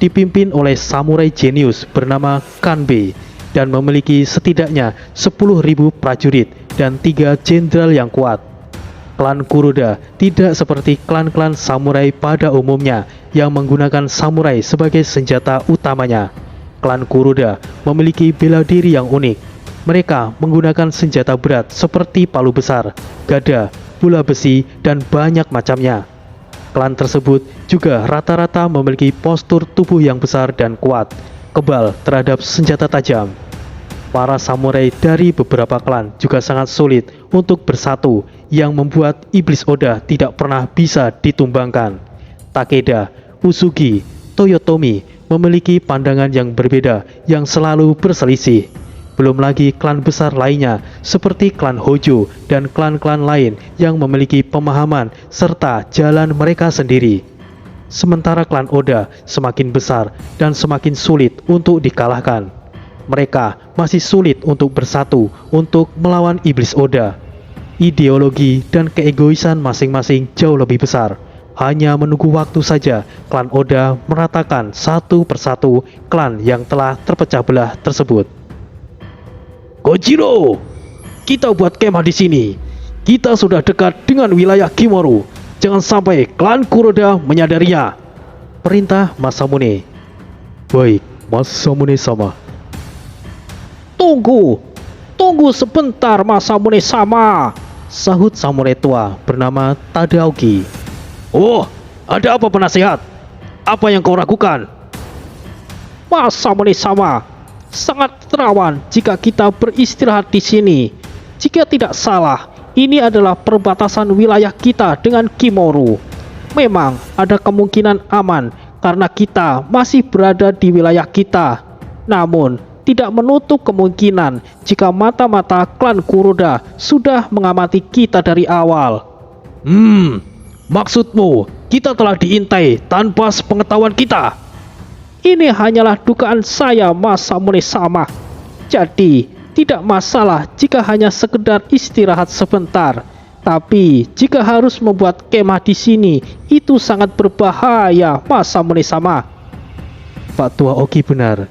dipimpin oleh samurai jenius bernama Kanbei dan memiliki setidaknya 10.000 prajurit dan 3 jenderal yang kuat. Klan Kuroda tidak seperti klan-klan samurai pada umumnya yang menggunakan samurai sebagai senjata utamanya. Klan Kuroda memiliki bela diri yang unik. Mereka menggunakan senjata berat seperti palu besar, gada, bola besi, dan banyak macamnya. Klan tersebut juga rata-rata memiliki postur tubuh yang besar dan kuat, kebal terhadap senjata tajam. Para samurai dari beberapa klan juga sangat sulit untuk bersatu, yang membuat Iblis Oda tidak pernah bisa ditumbangkan. Takeda, Usugi, Toyotomi memiliki pandangan yang berbeda yang selalu berselisih. Belum lagi klan besar lainnya seperti klan Hojo dan klan-klan lain yang memiliki pemahaman serta jalan mereka sendiri. Sementara klan Oda semakin besar dan semakin sulit untuk dikalahkan. Mereka masih sulit untuk bersatu untuk melawan Iblis Oda. Ideologi dan keegoisan masing-masing jauh lebih besar. Hanya menunggu waktu saja klan Oda meratakan satu persatu klan yang telah terpecah belah tersebut. Kojiro, kita buat kemah di sini. Kita sudah dekat dengan wilayah Kimoru. Jangan sampai klan Kuroda menyadarinya, perintah Masamune. Baik, Masamune-sama. Tunggu sebentar Masamune-sama, sahut samurai tua bernama Tadaoki. Oh, ada apa penasehat? Apa yang kau ragukan? Masamune-sama, sangat rawan jika kita beristirahat di sini. Jika tidak salah, ini adalah perbatasan wilayah kita dengan Kimoru. Memang ada kemungkinan aman karena kita masih berada di wilayah kita. Namun, tidak menutup kemungkinan jika mata-mata klan Kuroda sudah mengamati kita dari awal. Maksudmu, kita telah diintai tanpa sepengetahuan kita? Ini hanyalah dugaan saya, Masamune-sama. Jadi, tidak masalah jika hanya sekedar istirahat sebentar. Tapi, jika harus membuat kemah di sini, itu sangat berbahaya, Masamune-sama. Pak Tua Oki benar.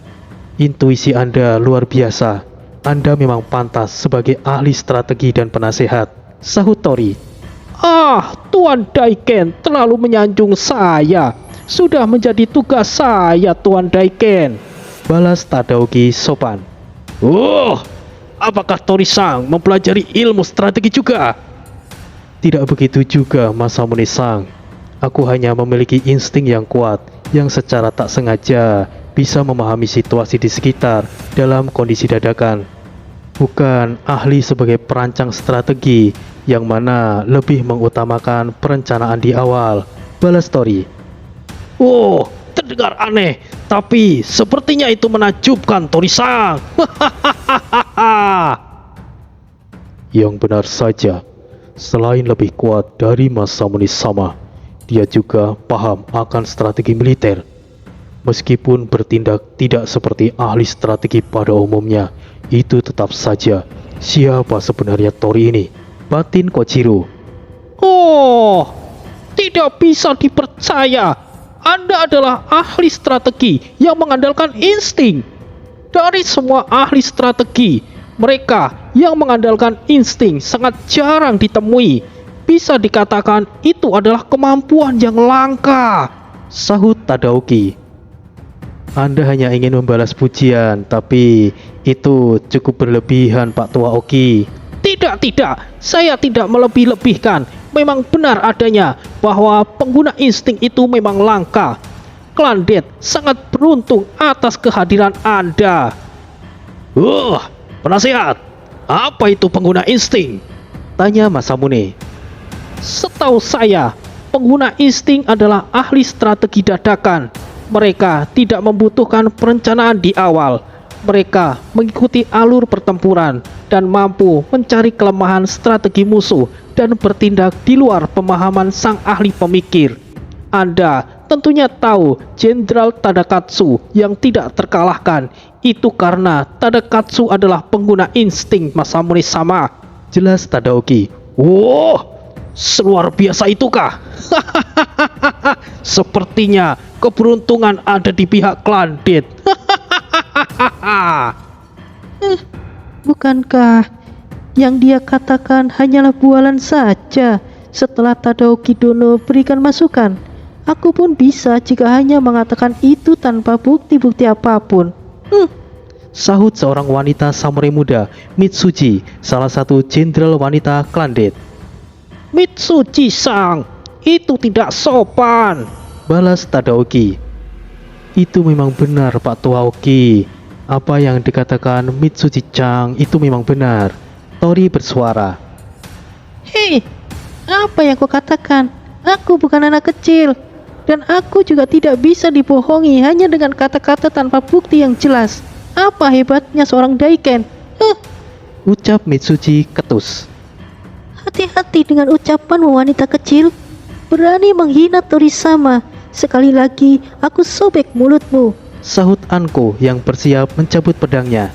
Intuisi Anda luar biasa. Anda memang pantas sebagai ahli strategi dan penasehat, sahut Tori. Tuan Daiken terlalu menyanjung saya. Sudah menjadi tugas saya, Tuan Daiken, balas Tadaoki sopan. Apakah Tori-san mempelajari ilmu strategi juga? Tidak begitu juga, Masamune-san. Aku hanya memiliki insting yang kuat, yang secara tak sengaja bisa memahami situasi di sekitar dalam kondisi dadakan. Bukan ahli sebagai perancang strategi yang mana lebih mengutamakan perencanaan di awal, balas Tori. Terdengar aneh, tapi sepertinya itu menakjubkan, Tori-san. Yang benar saja, selain lebih kuat dari Masamune-sama, dia juga paham akan strategi militer. Meskipun bertindak tidak seperti ahli strategi pada umumnya, itu tetap saja siapa sebenarnya Tori ini? Batin Kojiro. Oh, tidak bisa dipercaya. Anda adalah ahli strategi yang mengandalkan insting. Dari semua ahli strategi, mereka yang mengandalkan insting sangat jarang ditemui. Bisa dikatakan itu adalah kemampuan yang langka, Sahut Tadaoki. Anda hanya ingin membalas pujian, tapi itu cukup berlebihan, Pak Tua Oki. Tidak, saya tidak melebih-lebihkan. Memang benar adanya bahwa pengguna insting itu memang langka. Klan Death sangat beruntung atas kehadiran Anda. Penasehat, apa itu pengguna insting? Tanya Masamune. Setahu saya, pengguna insting adalah ahli strategi dadakan. Mereka tidak membutuhkan perencanaan di awal. Mereka mengikuti alur pertempuran dan mampu mencari kelemahan strategi musuh dan bertindak di luar pemahaman sang ahli pemikir. Anda tentunya tahu Jenderal Tadakatsu yang tidak terkalahkan. Itu karena Tadakatsu adalah pengguna insting Masamune-sama, jelas Tadaoki. Wow, seluar biasa itukah? Sepertinya keberuntungan ada di pihak Klan Death. Bukankah yang dia katakan hanyalah bualan saja? Setelah Tadaoki Dono berikan masukan, aku pun bisa jika hanya mengatakan itu tanpa bukti-bukti apapun. Sahut seorang wanita samurai muda, Mitsuji, salah satu jenderal wanita Klan Death. Mitsuji-sang, itu tidak sopan, balas Tadaoki. Itu memang benar, Pak Tua Oki. Apa yang dikatakan Mitsuji-chan itu memang benar, Tori bersuara. Hei, apa yang kau katakan? Aku bukan anak kecil, dan aku juga tidak bisa dibohongi hanya dengan kata-kata tanpa bukti yang jelas. Apa hebatnya seorang Daiken? Ucap Mitsuji ketus. Hati-hati dengan ucapanmu, wanita kecil. Berani menghina Tori-sama. Sekali lagi aku sobek mulutmu, sahut Anko yang bersiap mencabut pedangnya.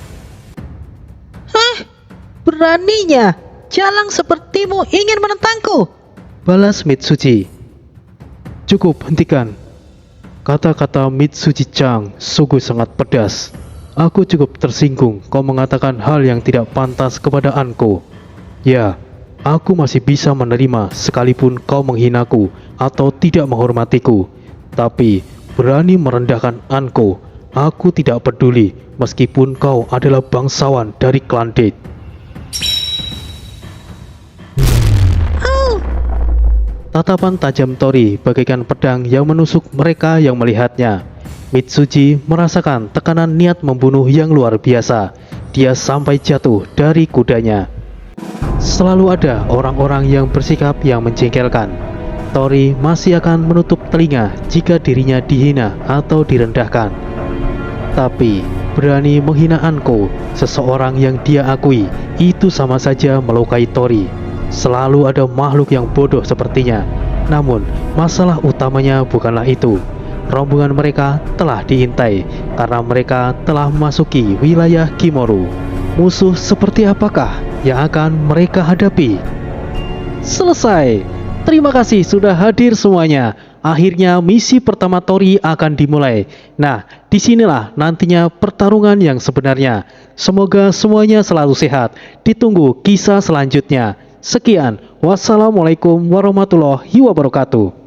Beraninya jalang sepertimu ingin menentangku, balas Mitsuji. Cukup, hentikan. Kata-kata Mitsuji-chan sungguh sangat pedas. Aku cukup tersinggung kau mengatakan hal yang tidak pantas kepada Anko. Ya, aku masih bisa menerima sekalipun kau menghinaku atau tidak menghormatiku. Tapi berani merendahkan Anko, aku tidak peduli meskipun kau adalah bangsawan dari Klan Death. Tatapan tajam Tori bagaikan pedang yang menusuk mereka yang melihatnya. Mitsuji merasakan tekanan niat membunuh yang luar biasa. Dia sampai jatuh dari kudanya. Selalu ada orang-orang yang bersikap yang menjengkelkan. Tori masih akan menutup telinga jika dirinya dihina atau direndahkan. Tapi berani menghina Anko, seseorang yang dia akui, itu sama saja melukai Tori. Selalu ada makhluk yang bodoh sepertinya. Namun masalah utamanya bukanlah itu. Rombongan mereka telah diintai karena mereka telah memasuki wilayah Kimoru. Musuh seperti apakah yang akan mereka hadapi? Selesai. Terima kasih sudah hadir semuanya. Akhirnya misi pertama Tori akan dimulai. Nah, disinilah nantinya pertarungan yang sebenarnya. Semoga semuanya selalu sehat. Ditunggu kisah selanjutnya. Sekian, wassalamualaikum warahmatullahi wabarakatuh.